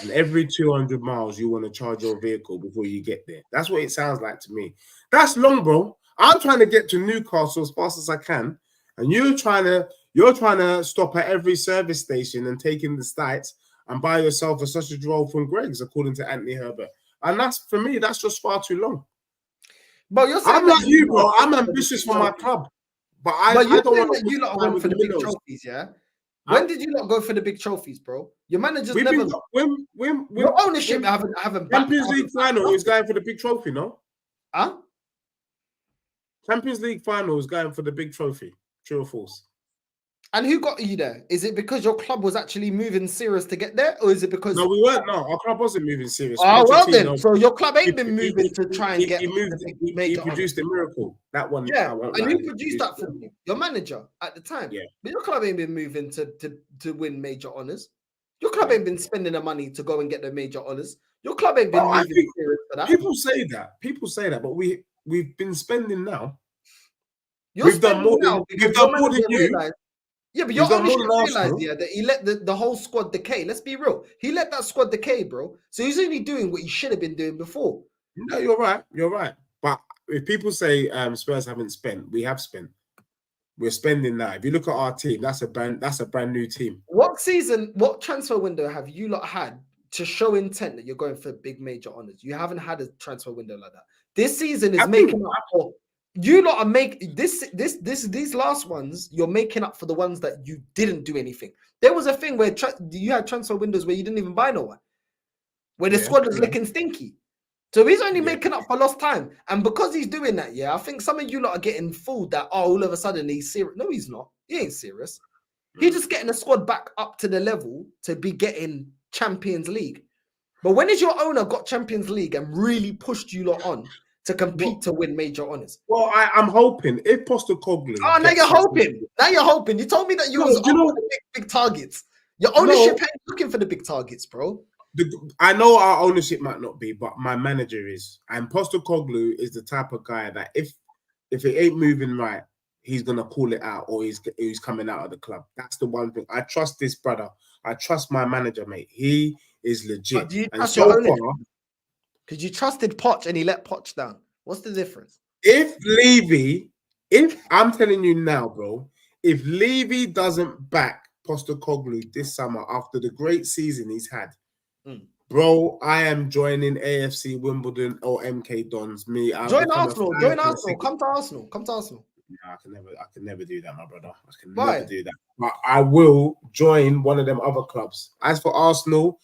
and every 200 miles you want to charge your vehicle before you get there. That's what it sounds like to me. That's long, bro. I'm trying to get to Newcastle as fast as I can, and you're trying to stop at every service station and take in the sights and buy yourself a sausage roll from Greg's, according to Anthony Herbert. And that's, for me, that's just far too long. But you're saying I'm like you, bro. I'm ambitious for my club, but I don't want to. You lot went for the big trophies, yeah. When did you not go for the big trophies, bro? Your managers never. Your ownership haven't. Champions League final is going for the big trophy, no? Huh? Champions League final is going for the big trophy. True or false? And who got you there? Is it because your club was actually moving serious to get there, or is it because? No, we weren't. No, our club wasn't moving serious. Oh, well then. So your club ain't been moving to try and get. He produced a miracle. That one. Yeah, and you produced that for me. Your manager at the time. Yeah. But your club ain't been moving to win major honours. Your club ain't been spending the money to go and get the major honours. Your club ain't been moving serious for that. People say that, but we've been spending now. We've done more than you. Yeah, but your ownership realized that he let the whole squad decay. Let's be real. He let that squad decay, bro. So he's only doing what he should have been doing before. No, you're right. You're right. But if people say Spurs haven't spent, we have spent. We're spending now. If you look at our team, that's a brand new team. What transfer window have you lot had to show intent that you're going for big major honours? You haven't had a transfer window like that. This season is making up for. You lot are these last ones, you're making up for the ones that you didn't do anything. There was a thing where you had transfer windows where you didn't even buy no one, where the squad was looking stinky. So he's only making up for lost time. And because he's doing that, I think some of you lot are getting fooled that, all of a sudden he's serious. No, he's not. He ain't serious. He's just getting the squad back up to the level to be getting Champions League. But when has your owner got Champions League and really pushed you lot on to compete to win major honours? Well, I'm hoping if Postecoglou. Oh, now you're hoping. Now you're hoping. You told me that you was for the big targets. Your ownership ain't looking for the big targets, bro. I know our ownership might not be, but my manager is. And Postecoglou is the type of guy that if it ain't moving right, he's gonna call it out, or he's coming out of the club. That's the one thing. I trust this brother. I trust my manager, mate. He is legit. But do you trust your ownership? Because you trusted Poch and he let Poch down. What's the difference? If I'm telling you now, bro, if Levy doesn't back Postecoglou this summer after the great season he's had, bro, I am joining AFC Wimbledon or MK Dons. Join Arsenal. Join Arsenal. Come to Arsenal. Come to Arsenal. No, I can never do that, my brother. I can never do that. But I will join one of them other clubs. As for Arsenal,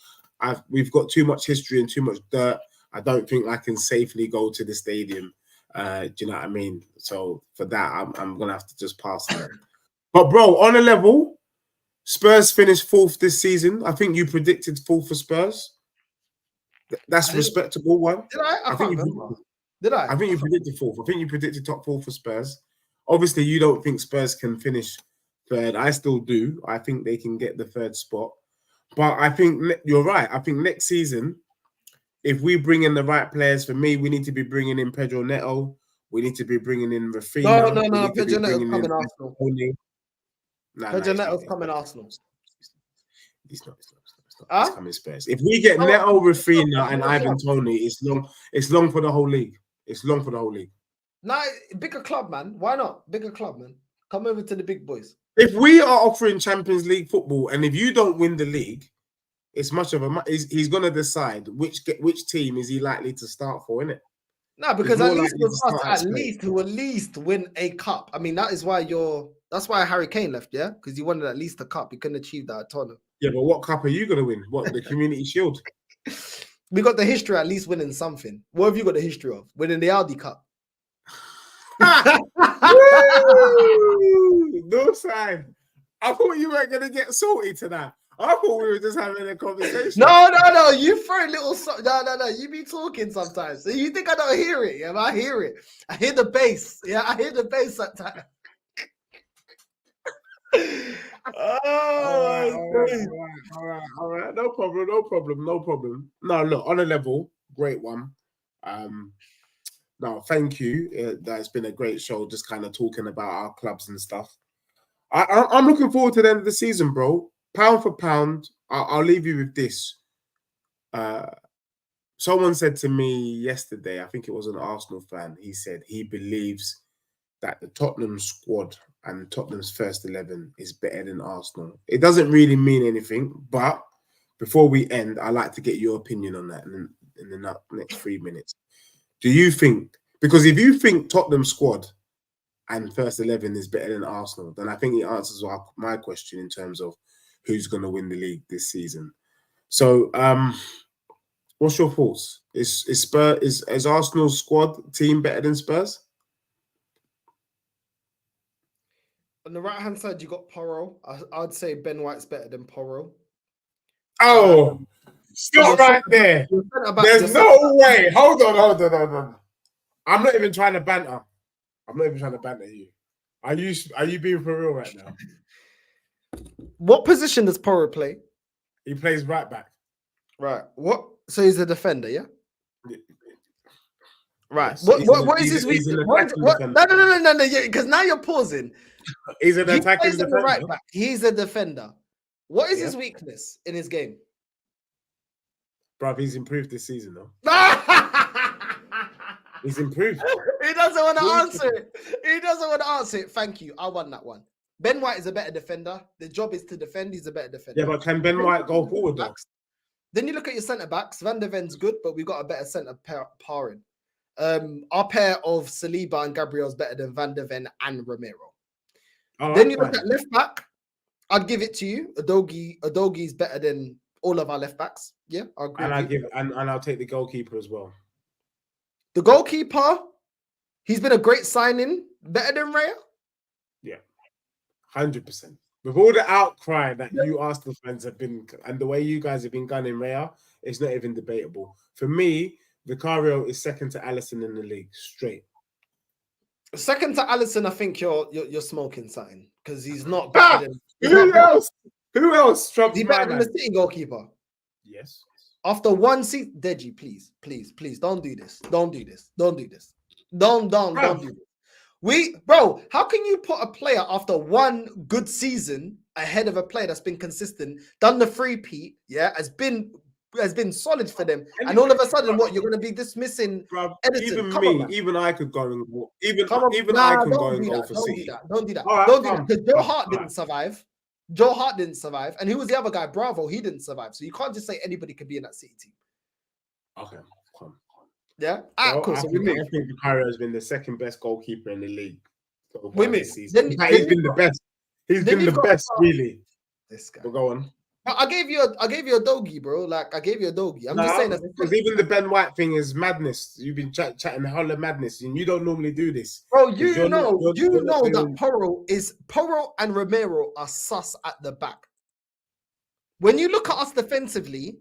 we've got too much history and too much dirt. I don't think I can safely go to the stadium. Do you know what I mean? So for that, I'm gonna have to just pass on it. But bro, on a level, Spurs finished 4th this season. I think you predicted 4th for Spurs. That's a respectable one. Did I? I can't remember. Did I? I think you predicted 4th. I think you predicted top 4 for Spurs. Obviously, you don't think Spurs can finish 3rd. I still do. I think they can get the 3rd spot. But I think you're right. I think next season, if we bring in the right players, for me, we need to be bringing in Pedro Neto. We need to be bringing in Rafinha. No. Pedro Neto's coming Arsenal. Pedro Neto's coming Arsenal. He's not. He's coming Spurs. If we get Neto, Rafinha, and Ivan Toney, it's long for the whole league. It's long for the whole league. Nah, bigger club, man. Why not? Bigger club, man. Come over to the big boys. If we are offering Champions League football, and if you don't win the league, it's much of a. He's going to decide which team is he likely to start for, isn't it? No, It's because more at least likely to with us, start at Spain. least to at least win a cup. I mean, that's why Harry Kane left, yeah, because he wanted at least a cup. He couldn't achieve that at Tottenham. Yeah, but what cup are you gonna win? What, the Community Shield? We got the history at least winning something. What have you got the history of? Winning the Audi Cup. Northside. I thought you weren't gonna get salty tonight. I thought we were just having a conversation. No. You throw a little. No. You be talking sometimes. So you think I don't hear it? Yeah, I hear it. I hear the bass. Yeah, I hear the bass sometimes. All right. No problem. No, look, on a level, great one. No, thank you. That's been a great show, just kind of talking about our clubs and stuff. I'm looking forward to the end of the season, bro. Pound for pound, I'll leave you with this. Someone said to me yesterday, I think it was an Arsenal fan, he said he believes that the Tottenham squad and Tottenham's first 11 is better than Arsenal. It doesn't really mean anything, but before we end, I'd like to get your opinion on that in the next 3 minutes. Do you think, because if you think Tottenham squad and first 11 is better than Arsenal, then I think it answers my question in terms of who's going to win the league this season. So, what's your thoughts? Is Arsenal's squad team better than Spurs? On the right hand side, you got Porro. I'd say Ben White's better than Porro. Oh, stop right there. There's no way. Hold on. I'm not even trying to banter. You. Are you being for real right now? What position does Porro play? He plays right back. Right. What? So he's a defender, yeah? Right. Yes. What is his weakness? No. Because now you're pausing. He's an attacking defender. Right back. He's a defender. What is his weakness in his game? Bruv, he's improved this season, though. He's improved. He doesn't want to answer it. Thank you. I won that one. Ben White is a better defender. The job is to defend. He's a better defender. Yeah, but can Ben White go forward, though? Then you look at your centre backs. Van der Ven's good, but we got a better centre pairing. Our pair of Saliba and Gabriel is better than Van der Ven and Romero. Then you look at left back. I'd give it to you. Udogie is better than all of our left backs. Yeah, I agree. And I'll take the goalkeeper as well. The goalkeeper, he's been a great signing. Better than Raya? Yeah, 100%. With all the outcry that you Arsenal fans have been, and the way you guys have been gunning Raya, it's not even debatable. For me, Vicario is second to Alisson in the league, straight. Second to Alisson, I think you're smoking something because he's not better than. Who else? Who else? Is he better than the City goalkeeper? Yes. After one season, Deji, please, don't do this. Don't do this. Don't do this. Don't do this. Bro, how can you put a player after one good season ahead of a player that's been consistent, done the three-peat, has been solid for them, and all of a sudden, what you're going to be dismissing? Bro, Edison, even I could go and I can go and go for City. Don't do that. Right, don't do that because Joe Hart didn't survive. Joe Hart didn't survive, and who was the other guy? Bravo, he didn't survive. So you can't just say anybody could be in that City team. Okay, come. Yeah, cool. I think Vicario has been the second best goalkeeper in the league. This season. He's been the best. He's been the best, really. This guy. But go on. I gave you a doggy, bro. Like I gave you a doggy. I'm just saying that because even the Ben White thing is madness. You've been chatting the whole of madness, and you don't normally do this, bro. You know that Porro and Romero are sus at the back. When you look at us defensively,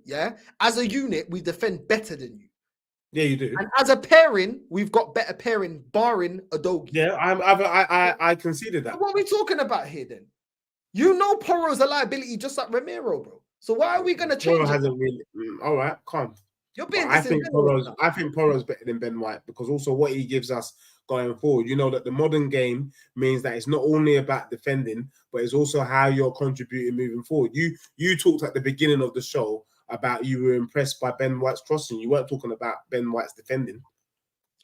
as a unit, we defend better than you. Yeah, you do. And as a pairing, we've got better pairing, barring Udogie. Yeah, I conceded that. So what are we talking about here then? You know Porro's a liability just like Romero, bro. So why are we going to change Porro hasn't really... all right, calm. You're being I think Porro's better than Ben White because also what he gives us going forward, you know that the modern game means that it's not only about defending, but it's also how you're contributing moving forward. You talked at the beginning of the show about you were impressed by Ben White's crossing. You weren't talking about Ben White's defending.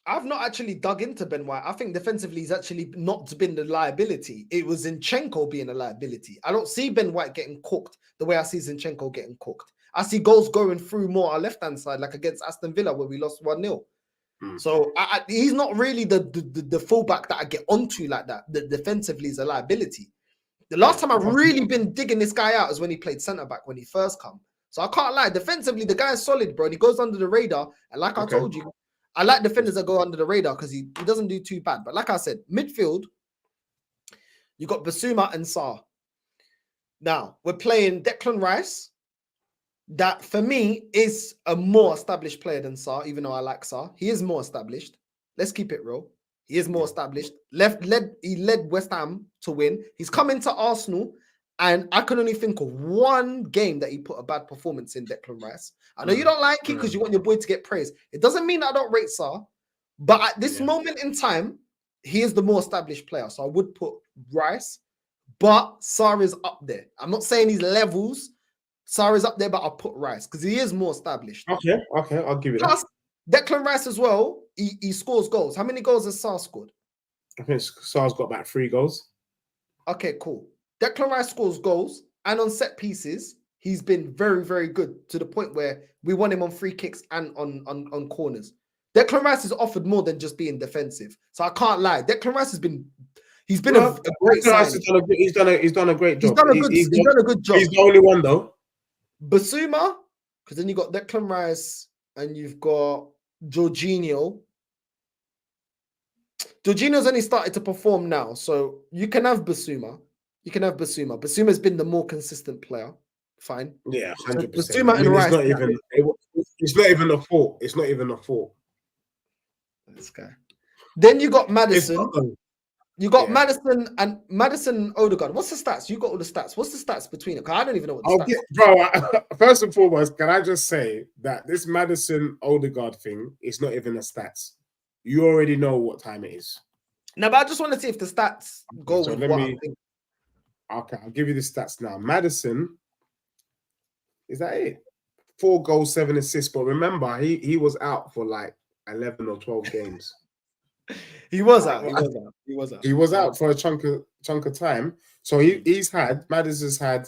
I've not actually dug into Ben White. I think defensively he's actually not been the liability. It was Zinchenko being a liability. I don't see Ben White getting cooked the way I see Zinchenko getting cooked. I see goals going through more our left-hand side, like against Aston Villa where we lost 1-0. So he's not really the fullback that I get onto like that. The defensively is a liability. The last time I've really been digging this guy out is when he played centre back when he first come. So I can't lie. Defensively, the guy is solid, bro. And he goes under the radar. And like I told you, I like defenders that go under the radar because he doesn't do too bad. But like I said, midfield, you got Basuma and Sarr. Now we're playing Declan Rice. That for me is a more established player than Sarr, even though I like Sarr. He is more established. Let's keep it real. He is more established. He led West Ham to win. He's come into Arsenal, and I can only think of one game that he put a bad performance in, Declan Rice. I know you don't like it because you want your boy to get praise. It doesn't mean I don't rate Sarr, but at this moment in time, he is the more established player. So I would put Rice, but Sarr is up there. I'm not saying he's levels. Sarr is up there, but I'll put Rice because he is more established. Okay, I'll give you that. Plus, Declan Rice as well, he scores goals. How many goals has Sarr scored? I think Sarr's got about 3 goals. Okay, cool. Declan Rice scores goals, and on set pieces, he's been very, very good to the point where we want him on free kicks and on corners. Declan Rice has offered more than just being defensive. So I can't lie. Declan Rice has been a great signing. He's done a great job. He's done a good job. He's the only one though. Basuma, because then you got Declan Rice and you've got Jorginho. Jorginho's only started to perform now, so you can have Basuma. Basuma's been the more consistent player. Fine. Yeah, 100%. Basuma and Rice. It's not even a fault. It's not even a fault. This guy. Then you got Maddison. You got Maddison and Odegaard. What's the stats? You got all the stats. What's the stats between it? I don't even know what the stats. First and foremost, can I just say that this Maddison Odegaard thing is not even a stats. You already know what time it is. No, but I just want to see if the stats go with what I think. Okay, I'll give you the stats now. Maddison, is that it? 4 goals, 7 assists. But remember, he was out for like 11 or 12 games. He was out for a chunk of time. So Maddison's had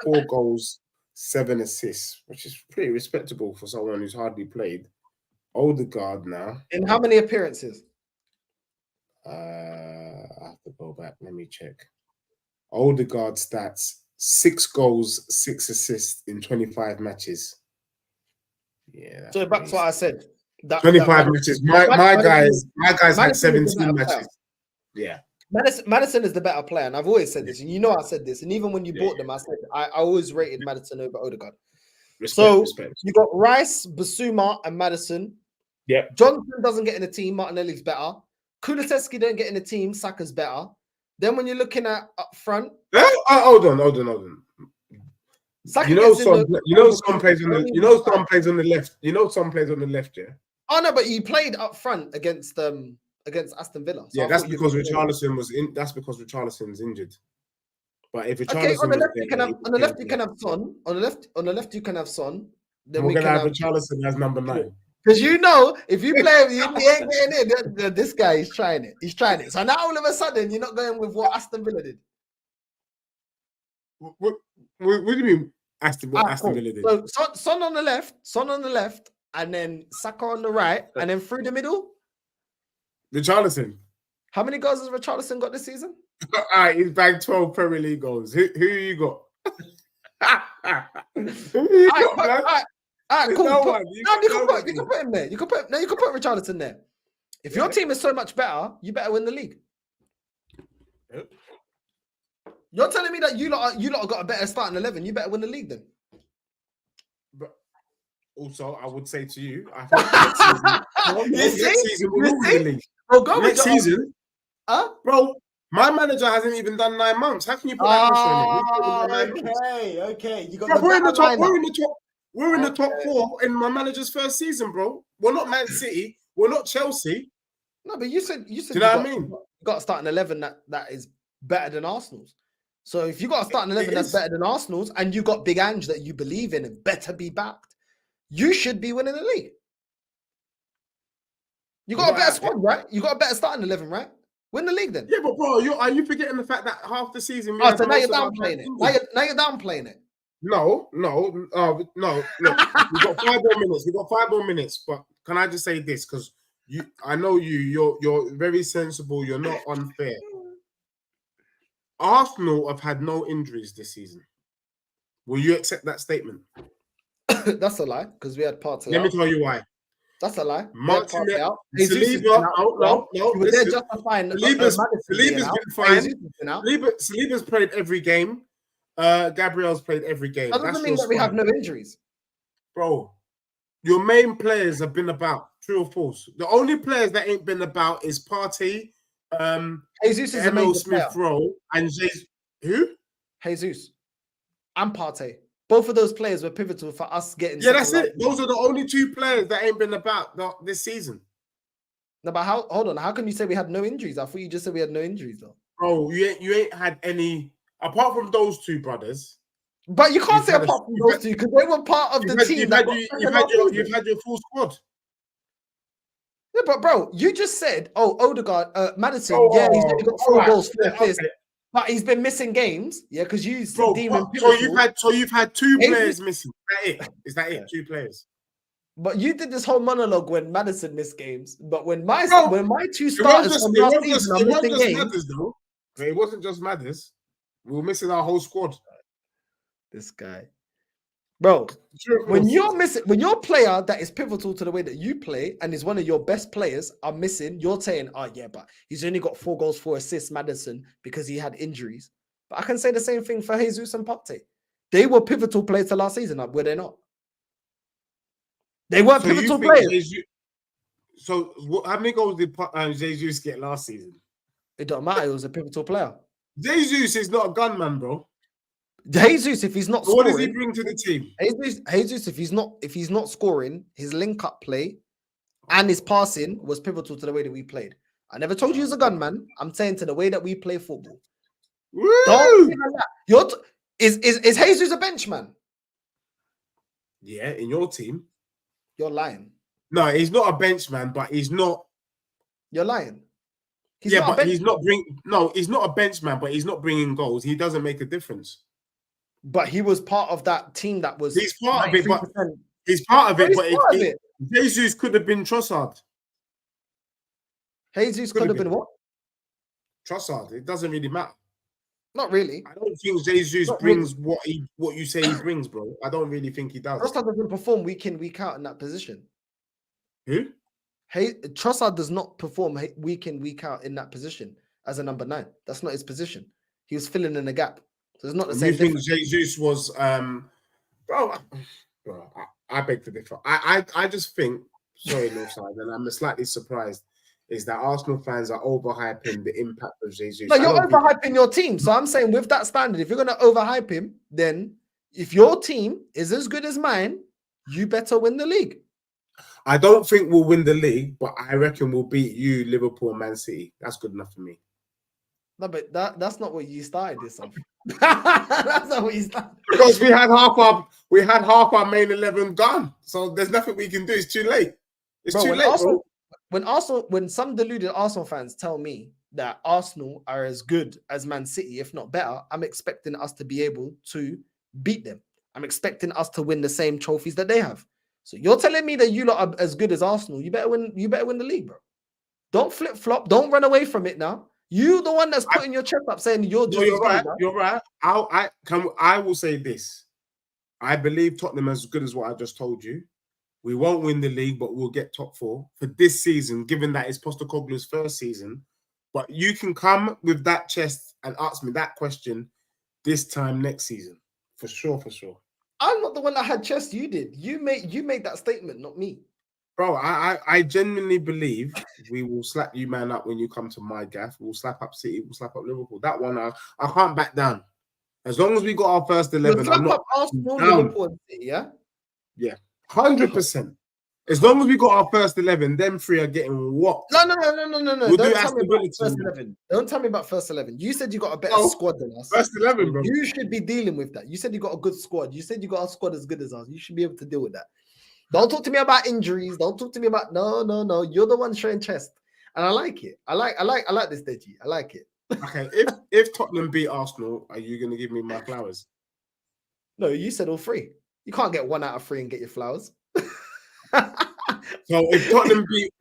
4 goals, 7 assists, which is pretty respectable for someone who's hardly played. Odegaard now. In how many appearances? I have to go back. Let me check. Odegaard stats: 6 goals, 6 assists in 25 matches. Yeah. So that's what I said. 25 matches. My guys had 17 matches. Yeah. Maddison is the better player, and I've always said this, and you know I said this, and even when you bought them, I said I always rated Maddison over Odegaard. Respect. You got Rice, Basuma, and Maddison. Yeah. Johnson doesn't get in the team. Martinelli's better. Kulusevski don't get in the team. Saka's better. Then when you're looking at up front, hold on. Some plays on the left. Some plays on the left. Yeah. Oh no, but he played up front against Aston Villa. So that's because Richarlison was in. That's because Richarlison's injured. But if Richarlison on the left, you can have Son. On the left, you can have Son. Then we're gonna have Richarlison as number 9. Because if you play him, he ain't getting in. This guy is trying it. So now all of a sudden, you're not going with what Aston Villa did. What do you mean Aston Villa did? So Son on the left, and then Saka on the right, and then through the middle. Richarlison. How many goals has Richarlison got this season? All right, he's bagged 12 Premier League goals. Who you got? All right, cool. You can put him there. You can put Richarlison there. If your team is so much better, you better win the league. Yep. You're telling me that you lot got a better starting 11. You better win the league then. But also, I would say to you, I think next season we'll win the league. Next season, bro. My manager hasn't even done 9 months. How can you put that pressure on him? Okay. You got bro, we're in the top. We're in the top 4 in my manager's first season, bro. We're not Man City. We're not Chelsea. No, but you said. Do you know what I mean? You got to start an 11 that is better than Arsenal's. So if you got to start an 11 that's better than Arsenal's, and you got Big Ange that you believe in and better be backed, you should be winning the league. You got a better squad, right? You got a better starting 11, right? Win the league then. Yeah, but bro, are you forgetting the fact that half the season? So now you're downplaying it. Now you're downplaying it. No. Look, we got 5 more minutes. But can I just say this? Because I know you're very sensible. You're not unfair. Arsenal have had no injuries this season. Will you accept that statement? That's a lie because we had Partey Let me out. tell you why. That's a lie. Martinelli, out. Saliba, no. You were there justifying Saliba's been fine. Saliba's played every game. Gabriel's played every game. That doesn't mean that we have no injuries. Bro, your main players have been about, true or false. The only players that ain't been about is Partey, Jesus is a major Smith-Rowe, and Jesus. Who? Jesus and Partey. Both of those players were pivotal for us getting. Yeah, that's it. Those are the only two players that ain't been about this season. No, but hold on. How can you say we had no injuries? I thought you just said we had no injuries, though. Bro, you ain't had any apart from those two brothers. But you can't say apart from those two because they were part of the team. You've had your full squad. Yeah, but bro, you just said, Odegaard, Maddison, he's only got 4 goals, 4 assists. But he's been missing games, because you said Demon. So you've had 2 players missing. Is that it? 2 players. But you did this whole monologue when Maddison missed games. But when my 2 starters from last season are missing games, it wasn't just Madders. We were missing our whole squad. This guy, bro. When your player that is pivotal to the way that you play and is one of your best players are missing, you're saying, oh yeah, but he's only got 4 goals, 4 assists, Maddison, because he had injuries. But I can say the same thing for Jesus and Partey. They were pivotal players to last season, were they not? They were pivotal players. So how many goals did Jesus get last season? It don't matter. He was a pivotal player. Jesus is not a gunman, bro. Jesus, if he's not scoring, what does he bring to the team? Jesus, if he's not scoring, his link-up play and his passing was pivotal to the way that we played. I never told you he's a gunman. I'm saying to the way that we play football. Woo! Don't like that. Is Jesus a benchman? Yeah, in your team. You're lying. No, he's not a benchman, but he's not. You're lying. He's not a benchman, but he's not bringing goals. He doesn't make a difference. But he was part of that team that was. He's part of it, but Jesus could have been Trossard. Jesus could have been what? Trossard. It doesn't really matter. Not really. I don't think Jesus brings what you say he brings, bro. I don't really think he does. Trossard doesn't perform week in, week out in that position. Who? Trossard does not perform week in, week out in that position as a number 9. That's not his position. He was filling in a gap. So it's not the same. You think Jesus was, bro? I beg to differ. I just think, sorry, Northside, and I'm slightly surprised, is that Arsenal fans are overhyping the impact of Jesus. No, you're overhyping your team. So I'm saying with that standard, if you're going to overhype him, then if your team is as good as mine, you better win the league. I don't think we'll win the league, but I reckon we'll beat you, Liverpool, and Man City. That's good enough for me. No, but that's not what you started this off. That's not what you started. Because we had half our main 11 gone. So there's nothing we can do. It's too late. It's too late. When some deluded Arsenal fans tell me that Arsenal are as good as Man City, if not better, I'm expecting us to be able to beat them. I'm expecting us to win the same trophies that they have. So you're telling me that you lot are as good as Arsenal. You better win the league, bro. Don't flip flop. Don't run away from it now. You the one that's putting your chest up saying you're just right. You're right. I will say this. I believe Tottenham as good as what I just told you. We won't win the league, but we'll get top 4 for this season, given that it's Postecoglou's first season. But you can come with that chest and ask me that question this time next season. For sure, for sure. I'm not the one that had chest. You did. You made that statement, not me. Bro, I genuinely believe we will slap you man up when you come to my gaff. We'll slap up City. We'll slap up Liverpool. That one, I can't back down. As long as we got our first 11, slap up Arsenal, Liverpool, and City, yeah? Yeah, 100%. As long as we got our first 11, them 3 are getting whopped. No. We'll Don't tell me about first 11. Don't tell me about first 11. You said you got a better squad than us. First 11, bro. You should be dealing with that. You said you got a good squad. You said you got a squad as good as us. You should be able to deal with that. Don't talk to me about injuries. Don't talk to me about no. You're the one showing chest, and I like it. I like this, Deji. I like it. Okay, if Tottenham beat Arsenal, are you going to give me my flowers? No, you said all 3. You can't get 1 out of 3 and get your flowers. So if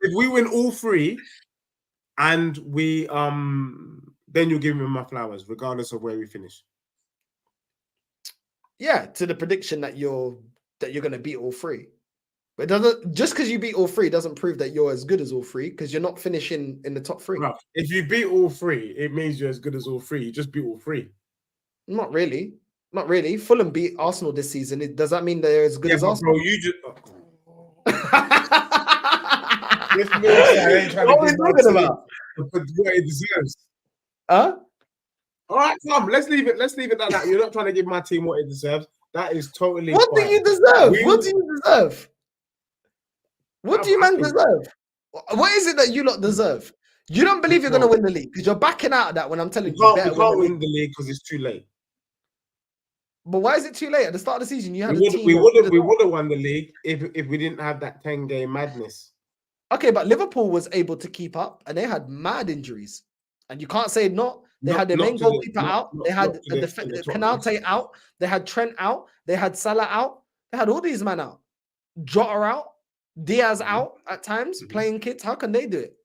if we win all three, and we then you'll give me my flowers, regardless of where we finish. Yeah, to the prediction that you're going to beat all three. But it doesn't, just because you beat all three doesn't prove that you're as good as all three, because you're not finishing in the top three. No, if you beat all three, it means you're as good as all three. You just beat all three. Not really. Not really. Fulham beat Arsenal this season. Does that mean they're as good as Arsenal? Bro, you just. This Northside ain't trying what to are we talking about? What it deserves. Huh? All right, come. Let's leave it. Let's leave it like that. You're not trying to give my team what it deserves. That is totally. What fine. do you deserve? What do you deserve? What do you man deserve? What is it that you lot deserve? You don't believe you're going to win the league because you're backing out of that when I'm telling you. We can't win the league because it's too late. But why is it too late? At the start of the season, you had we would have won the league if we didn't have that 10-game madness. Okay, but Liverpool was able to keep up, and they had mad injuries. And you can't say not. They had their main goalkeeper out. They had Canate out. They had Trent out. They had Salah out. They had all these men out. Jota out. Diaz out at times, playing kids. How can they do it?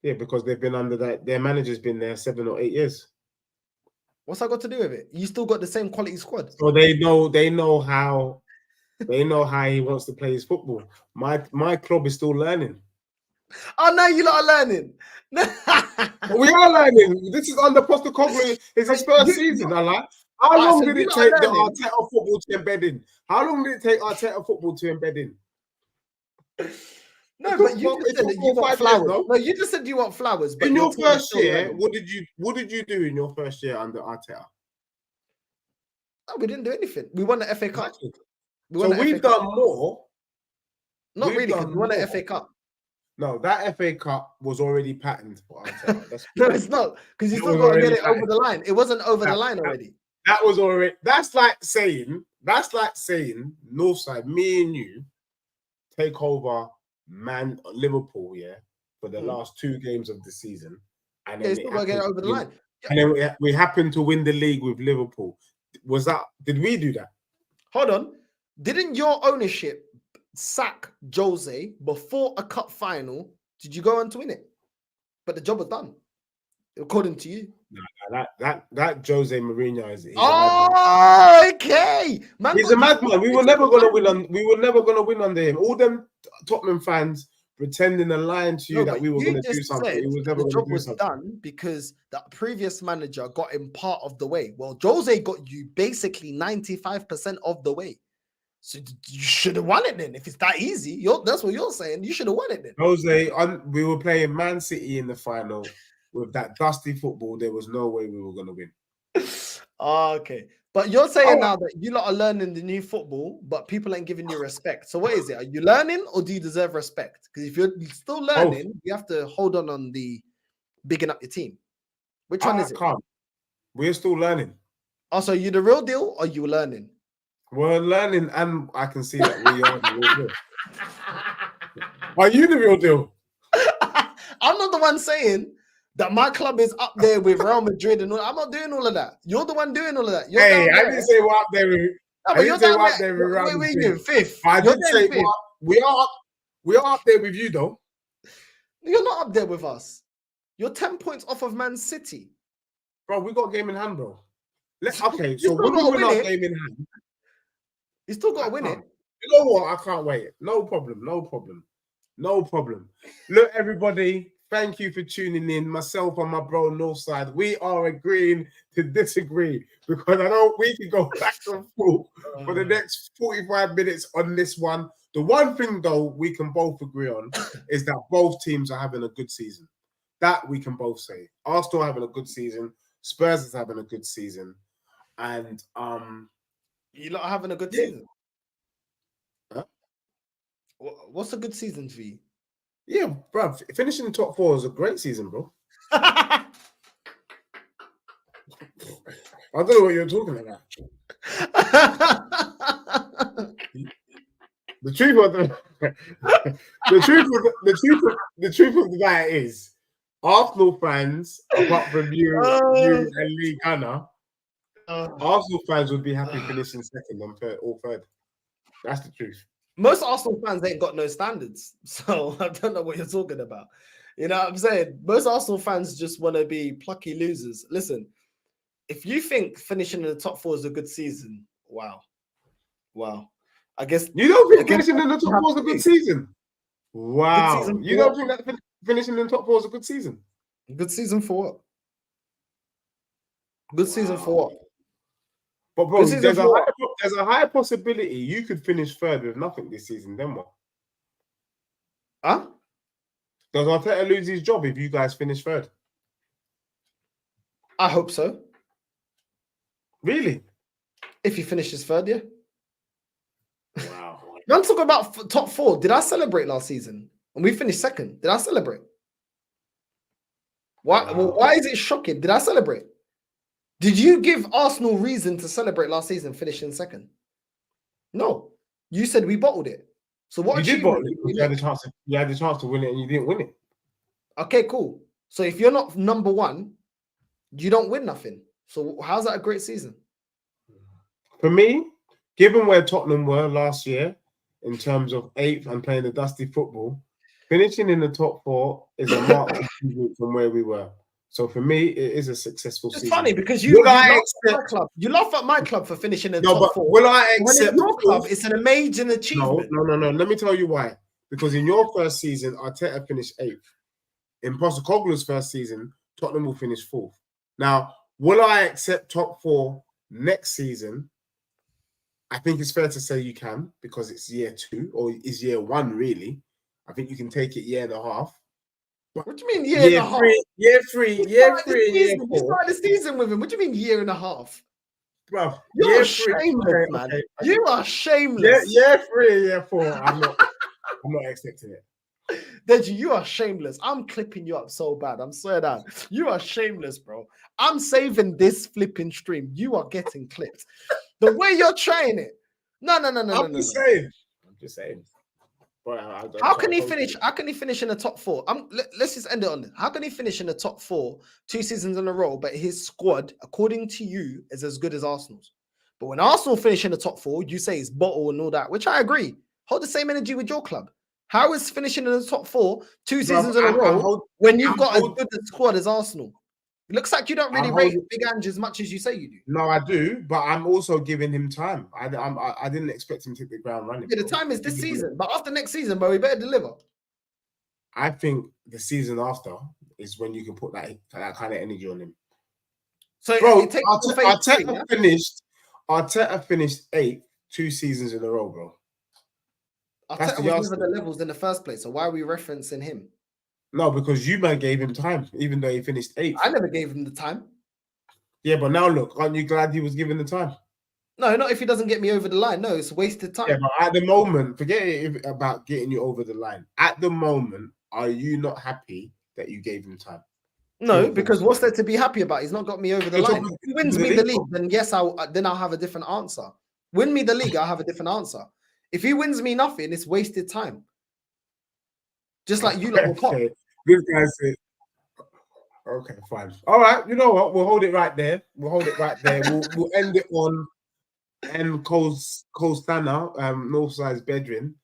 Yeah, because they've been under that. Their manager's been there 7 or 8 years. What's that got to do with it? You still got the same quality squad. So they know how he wants to play his football. My club is still learning. Oh no, you lot are learning. We are learning. This is under Postecoglou. It's his first season. How long did it take the Arteta football to embed in? How long did it take Arteta football to embed in? No, but you just said that you want flowers. No, you just said you want flowers. But in your first year, what did you do in your first year under Arteta? No, we didn't do anything. We won the FA Cup. We've done more. Not really, because we won the FA Cup. No, that FA Cup was already patterned for Arteta. No, it's not, because you still got to get it over the line. It wasn't over the line already. That was already. That's like saying Northside, me and you, take over Liverpool, for the last 2 games of the season, and then still got to get it over the line. And then we happened to win the league with Liverpool. Did we do that? Hold on. Didn't your ownership sack Jose before a cup final? Did you go on to win it? But the job was done, according to you. No, that Jose Mourinho is. Okay. He's a madman. We were never gonna win under him. All them Tottenham fans pretending and lying to you that we were going to do something. It was never the job was done because the previous manager got him part of the way. Well, Jose got you basically 95% of the way. So you should have won it then. If it's that easy, that's what you're saying. You should have won it then. Jose, we were playing Man City in the final with that dusty football. There was no way we were going to win. Okay. But you're saying now that you lot are learning the new football, but people ain't giving you respect. So what is it? Are you learning or do you deserve respect? Because if you're still learning, you have to hold on the bigging up your team. Which one is it? We're still learning. Oh, so you the real deal or you learning? We're learning, and I can see that we are the real deal. Are you the real deal? I'm not the one saying that my club is up there with Real Madrid and all. I'm not doing all of that. You're the one doing all of that. I didn't say we're up there with. I didn't say we're up there with Real Madrid. You're fifth. I did say we are up there with you though. You're not up there with us. You're 10 points off of Man City, bro. We got a game in hand, bro. Okay, so when we win our game in hand, you still got to win it. You know what? I can't wait. No problem. Look, everybody. Thank you for tuning in. Myself and my bro Northside, we are agreeing to disagree because I know we can go back and forth for the next 45 minutes on this one. The one thing though we can both agree on is that both teams are having a good season. That we can both say. Arsenal having a good season, Spurs is having a good season, and you lot are having a good season. Huh? What's a good season for you? Yeah, bro. Finishing top 4 is a great season, bro. I don't know what you're talking about. The truth of the matter is, Arsenal fans, apart from you and Lee Gunner, Arsenal fans would be happy finishing second or third. That's the truth. Most Arsenal fans ain't got no standards, so I don't know what you're talking about. You know what I'm saying? Most Arsenal fans just want to be plucky losers. Listen, if you think finishing in the top 4 is a good season, wow. I guess you don't think finishing in the top 4 is a good season? Wow. Good season you don't think that finishing in the top 4 is a good season? Good season for what? Good season for what? But bro, there's a high possibility you could finish third with nothing this season. Then what? Huh? Does Arteta lose his job if you guys finish third? I hope so. Really? If he finishes third, yeah. Wow. I'm talking about top 4. Did I celebrate last season? And we finished second. Did I celebrate? Why? Wow. Well, why is it shocking? Did I celebrate? Did you give Arsenal reason to celebrate last season, finishing second? No. You said we bottled it. So what? You did bottle it. You had the chance to win it, and you didn't win it. Okay, cool. So if you're not number 1, you don't win nothing. So how's that a great season? For me, given where Tottenham were last year in terms of 8th and playing the dusty football, finishing in the top 4 is a marked improvement from where we were. So for me, it is a successful season. It's funny because you laugh at my club for finishing in the top 4. Will I accept your club? It's an amazing achievement. No. Let me tell you why. Because in your first season, Arteta finished 8th. In Postecoglou's first season, Tottenham will finish 4th. Now, will I accept top 4 next season? I think it's fair to say you can, because it's year 2 or it's year 1, really. I think you can take it year and a half. What do you mean year and a half? Year three, you started the season with him. What do you mean year and a half? Bro, you're shameless, man. Okay. You are shameless. Year 3, year 4. I'm not accepting it. Deji, you are shameless. I'm clipping you up so bad. I'm swear that you are shameless, bro. I'm saving this flipping stream. You are getting clipped. The way you're trying it. No. I'm just saying. How can he finish? How can he finish in the top 4? Let's just end it on this. How can he finish in the top 4 2 seasons in a row, but his squad, according to you, is as good as Arsenal's? But when Arsenal finish in the top 4, you say it's bottle and all that, which I agree. Hold the same energy with your club. How is finishing in the top 4 2 seasons in a row when you've got as good a squad as Arsenal? It looks like you don't really rate Big Ange as much as you say you do. No, I do, but I'm also giving him time. I didn't expect him to hit the ground running. Yeah, the time is this season, but after next season, bro, we better deliver. I think the season after is when you can put that kind of energy on him. So, bro, Arteta finished 8th 2 seasons in a row, bro. Arteta was never the levels in the first place, so why are we referencing him? No, because you man gave him time, even though he finished 8th. I never gave him the time. Yeah, but now look, aren't you glad he was given the time? No, not if he doesn't get me over the line. No, it's wasted time. Yeah, but at the moment, forget about getting you over the line. At the moment, are you not happy that you gave him time? No, because what's there to be happy about? He's not got me over the line. If he wins me the league, then yes, I'll have a different answer. Win me the league, I'll have a different answer. If he wins me nothing, it's wasted time. Just like you lot will pop. This guy said, okay, fine. All right, you know what? We'll hold it right there. We'll end it on Costana, Northside's bedroom,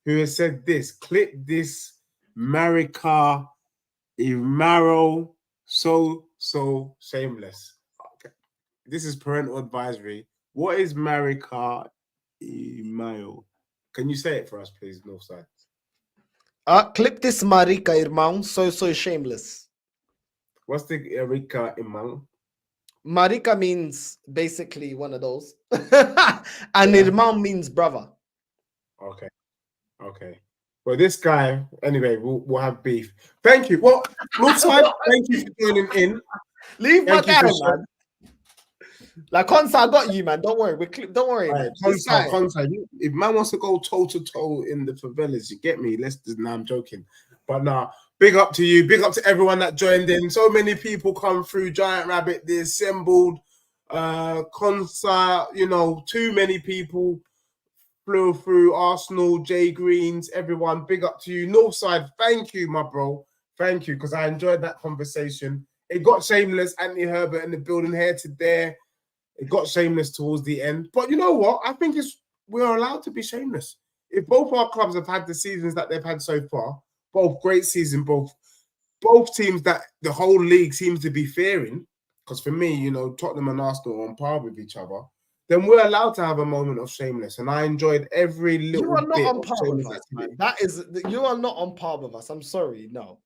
who has said this. Clip this, Marika Imaro, so shameless. Okay. This is parental advisory. What is Marika Imaro? Can you say it for us, please, Northside? Clip this, Marika Irmão, so shameless. What's the Marika Irmão? Marika means basically one of those. And Irmão means brother. Okay. Well, this guy, anyway, we'll have beef. Thank you. Well, Northside, thank you for joining in. Leave my guy, man. Like Consa, I got you, man. Don't worry. Don't worry. Right, Consa, if man wants to go toe to toe in the favelas, you get me. Nah, I'm joking. But nah, big up to you. Big up to everyone that joined in. So many people come through. Giant Rabbit, they assembled. Consa, too many people flew through. Arsenal, Jay Greens, everyone. Big up to you. Northside, thank you, my bro. Thank you, because I enjoyed that conversation. It got shameless. Anthony Herbert in the building here today. It got shameless towards the end. But you know what? I think we're allowed to be shameless. if both our clubs have had the seasons that they've had so far, both great season, both teams that the whole league seems to be fearing, because for me, you know, Tottenham and Arsenal are on par with each other, then we're allowed to have a moment of shameless. And I enjoyed every little You are not bit on of par with shameless us, activity. man. You are not on par with us. I'm sorry, no.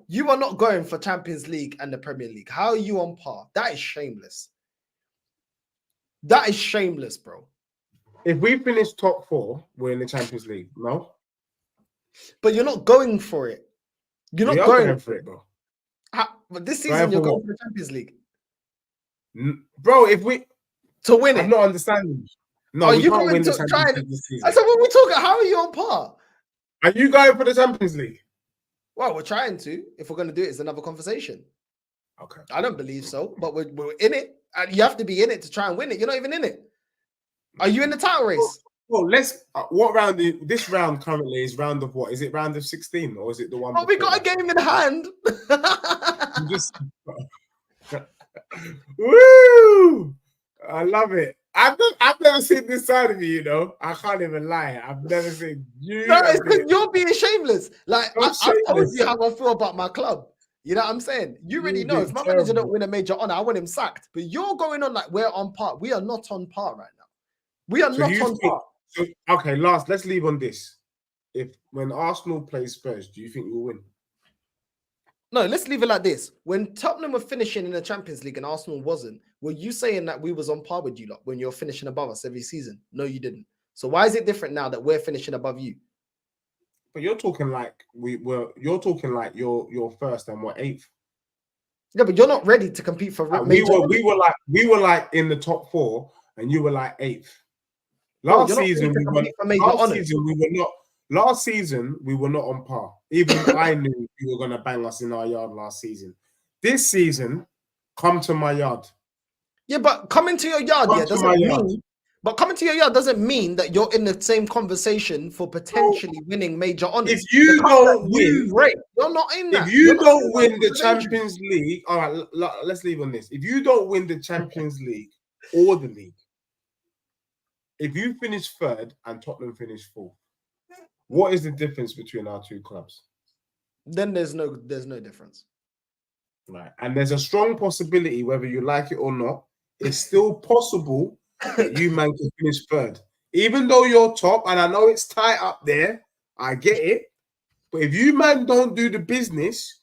You are not going for Champions League and the Premier League. How are you on par? That is shameless. That is shameless, bro. If we finish top 4, we're in the Champions League. No? But you're not going for it. You're not going for it, bro. But this season, you're going for the Champions League. Bro, if we... To win it. I'm not understanding. No, are we you can't going win to the try Champions and... League this season. I said, when we talk, how are you on par? Are you going for the Champions League? Well, we're trying to. If we're going to do it, it's another conversation. Okay. I don't believe so, but we're in it. And you have to be in it to try and win it. You're not even in it. Are you in the title race? Well, let's... what round... This round currently is round of what? Is it round of 16 or is it the one... Oh, we got a game in hand. Just... Woo! I love it. I've never seen this side of you, you know. I can't even lie. I've never seen you. No, it's because you're being shameless. Like, I told you how I feel about my club. You know what I'm saying? You already know. If my manager don't win a major honor, I want him sacked. But you're going on like we're on par. We are not on par right now. We are not on par. So, okay, let's leave on this. When Arsenal plays Spurs, do you think we'll win? No, let's leave it like this. When Tottenham were finishing in the Champions League and Arsenal wasn't, were you saying that we was on par with you lot when you're finishing above us every season? No, you didn't. So why is it different now that we're finishing above you? But you're talking like you're talking like you're first and we're 8th. Yeah, but you're not ready to compete for we were like in the top 4 and you were like 8th. Last season we were not on par. Even I knew you were gonna bang us in our yard last season. This season, come to my yard. Yeah, but coming to your yard, coming to your yard doesn't mean that you're in the same conversation for potentially winning major honors. If you don't win, you're not in that. If you don't win the Champions League, all right, let's leave on this. If you don't win the Champions League or the league, if you finish 3rd and Tottenham finish 4th, what is the difference between our two clubs? Then there's no difference. Right. And there's a strong possibility, whether you like it or not, it's still possible that you man can finish 3rd. Even though you're top, and I know it's tight up there, I get it. But if you man don't do the business,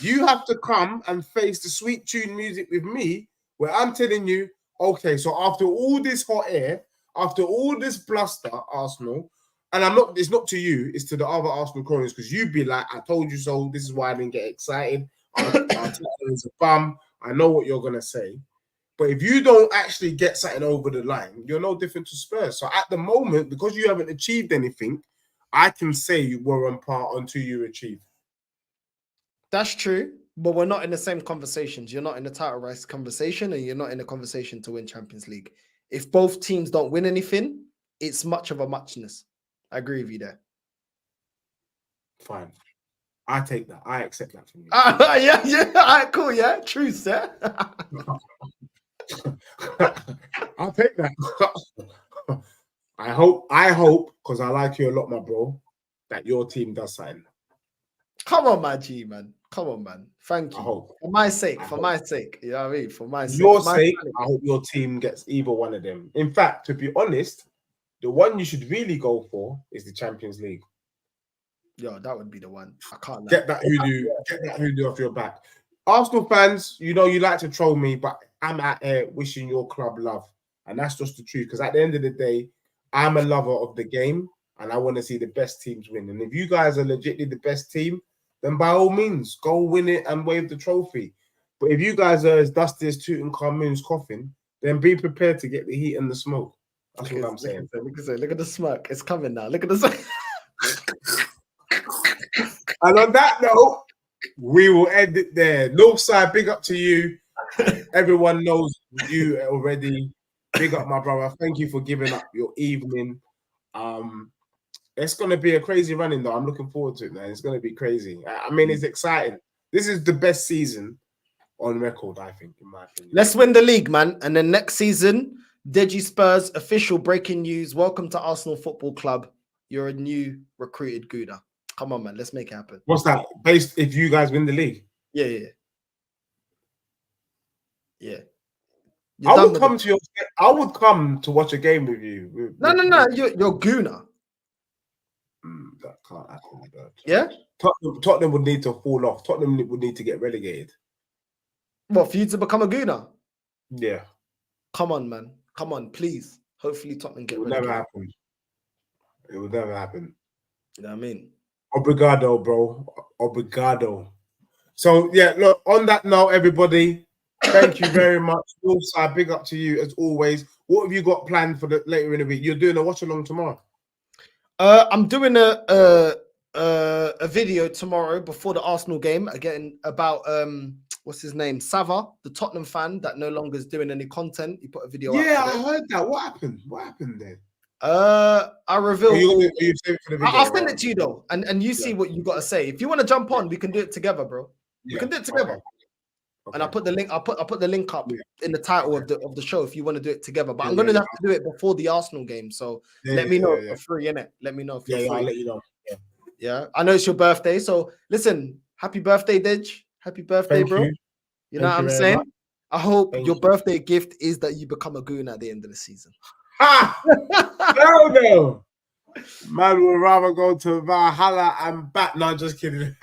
you have to come and face the sweet tune music with me, where I'm telling you, okay, so after all this hot air, after all this bluster, Arsenal, and it's not to you, it's to the other Arsenal cronies, because you'd be like, I told you so, this is why I didn't get excited. Arteta is a bum. I know what you're going to say. But if you don't actually get something over the line, you're no different to Spurs. So at the moment, because you haven't achieved anything, I can say you were on par until you achieve. That's true, but we're not in the same conversations. You're not in the title race conversation, and you're not in the conversation to win Champions League. If both teams don't win anything, it's much of a muchness. I agree with you there. Fine. I take that. I accept that from you. Yeah. All right, cool, yeah. Truth, yeah. I'll take that. I hope, because I like you a lot, my bro, that your team does something. Come on, my G, man. Come on, man. Thank you. For my sake. You know what I mean? For my sake. Your sake, I hope your team gets either one of them. In fact, to be honest, the one you should really go for is the Champions League. Yo, that would be the one. I can't get that hoodoo off your back. Arsenal fans, you know you like to troll me, but I'm out here wishing your club love. And that's just the truth. Because at the end of the day, I'm a lover of the game and I want to see the best teams win. And if you guys are legitimately the best team, then by all means, go win it and wave the trophy. But if you guys are as dusty as Tutankhamun's coffin, then be prepared to get the heat and the smoke. That's what I'm saying. Look at the smoke. It's coming now. Look at the smoke. And on that note, we will end it there. Northside, big up to you. Everyone knows you already. Big up, my brother. Thank you for giving up your evening. It's going to be a crazy running, though. I'm looking forward to it, man. It's going to be crazy. I mean, it's exciting. This is the best season on record, I think, in my opinion. Let's win the league, man. And then next season, DejiSpurs official breaking news. Welcome to Arsenal Football Club. you're a new recruited Gouda. Come on, man. Let's make it happen. What's that? Based if you guys win the league? Yeah. I would come to watch a game with you. No. You're Guna. That can't happen, bro. Yeah? Tottenham would need to fall off. Tottenham would need to get relegated. What, for you to become a Guna? Yeah. Come on, man. Come on, please. Hopefully Tottenham get relegated. It will never happen. You know what I mean? Obrigado, bro. Obrigado. So, yeah, look, on that note, everybody, thank you very much. Also, big up to you as always. What have you got planned for the later in the week? You're doing a watch along tomorrow. I'm doing a video tomorrow before the Arsenal game again about what's his name, Sava, the Tottenham fan that no longer is doing any content. He put a video. Yeah, I heard that. What happened? What happened then? I revealed. I'll send it to you though, and you see what you got to say. If you want to jump on, we can do it together, bro. We can do it together. Okay. And I'll put the link. I'll put the link up in the title of the show if you want to do it together. But I'm gonna have to do it before the Arsenal game. So let me know if you're free, innit? Let me know if you're free. I'll let you know. Yeah. I know it's your birthday, so listen. Happy birthday, Dej. Happy birthday, bro. You know what I'm saying? Much. I hope your birthday gift is that you become a goon at the end of the season. No. Man would rather go to Valhalla and back. No, just kidding. You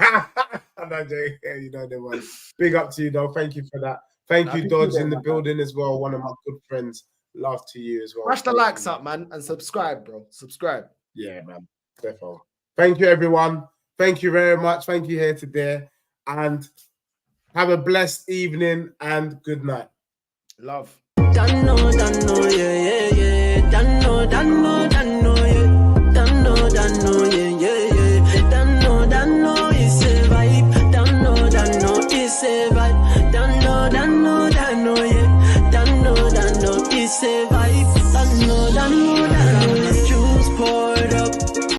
know the one. Big up to you though. Thank you for that. Thank you, Dodge, in the building as well. One of my good friends. Love to you as well. Smash the likes up, man, and subscribe, bro. Subscribe. Yeah, man. Definitely. Thank you, everyone. Thank you very much. Thank you here today. And have a blessed evening and good night. Love. Done, yeah. Done,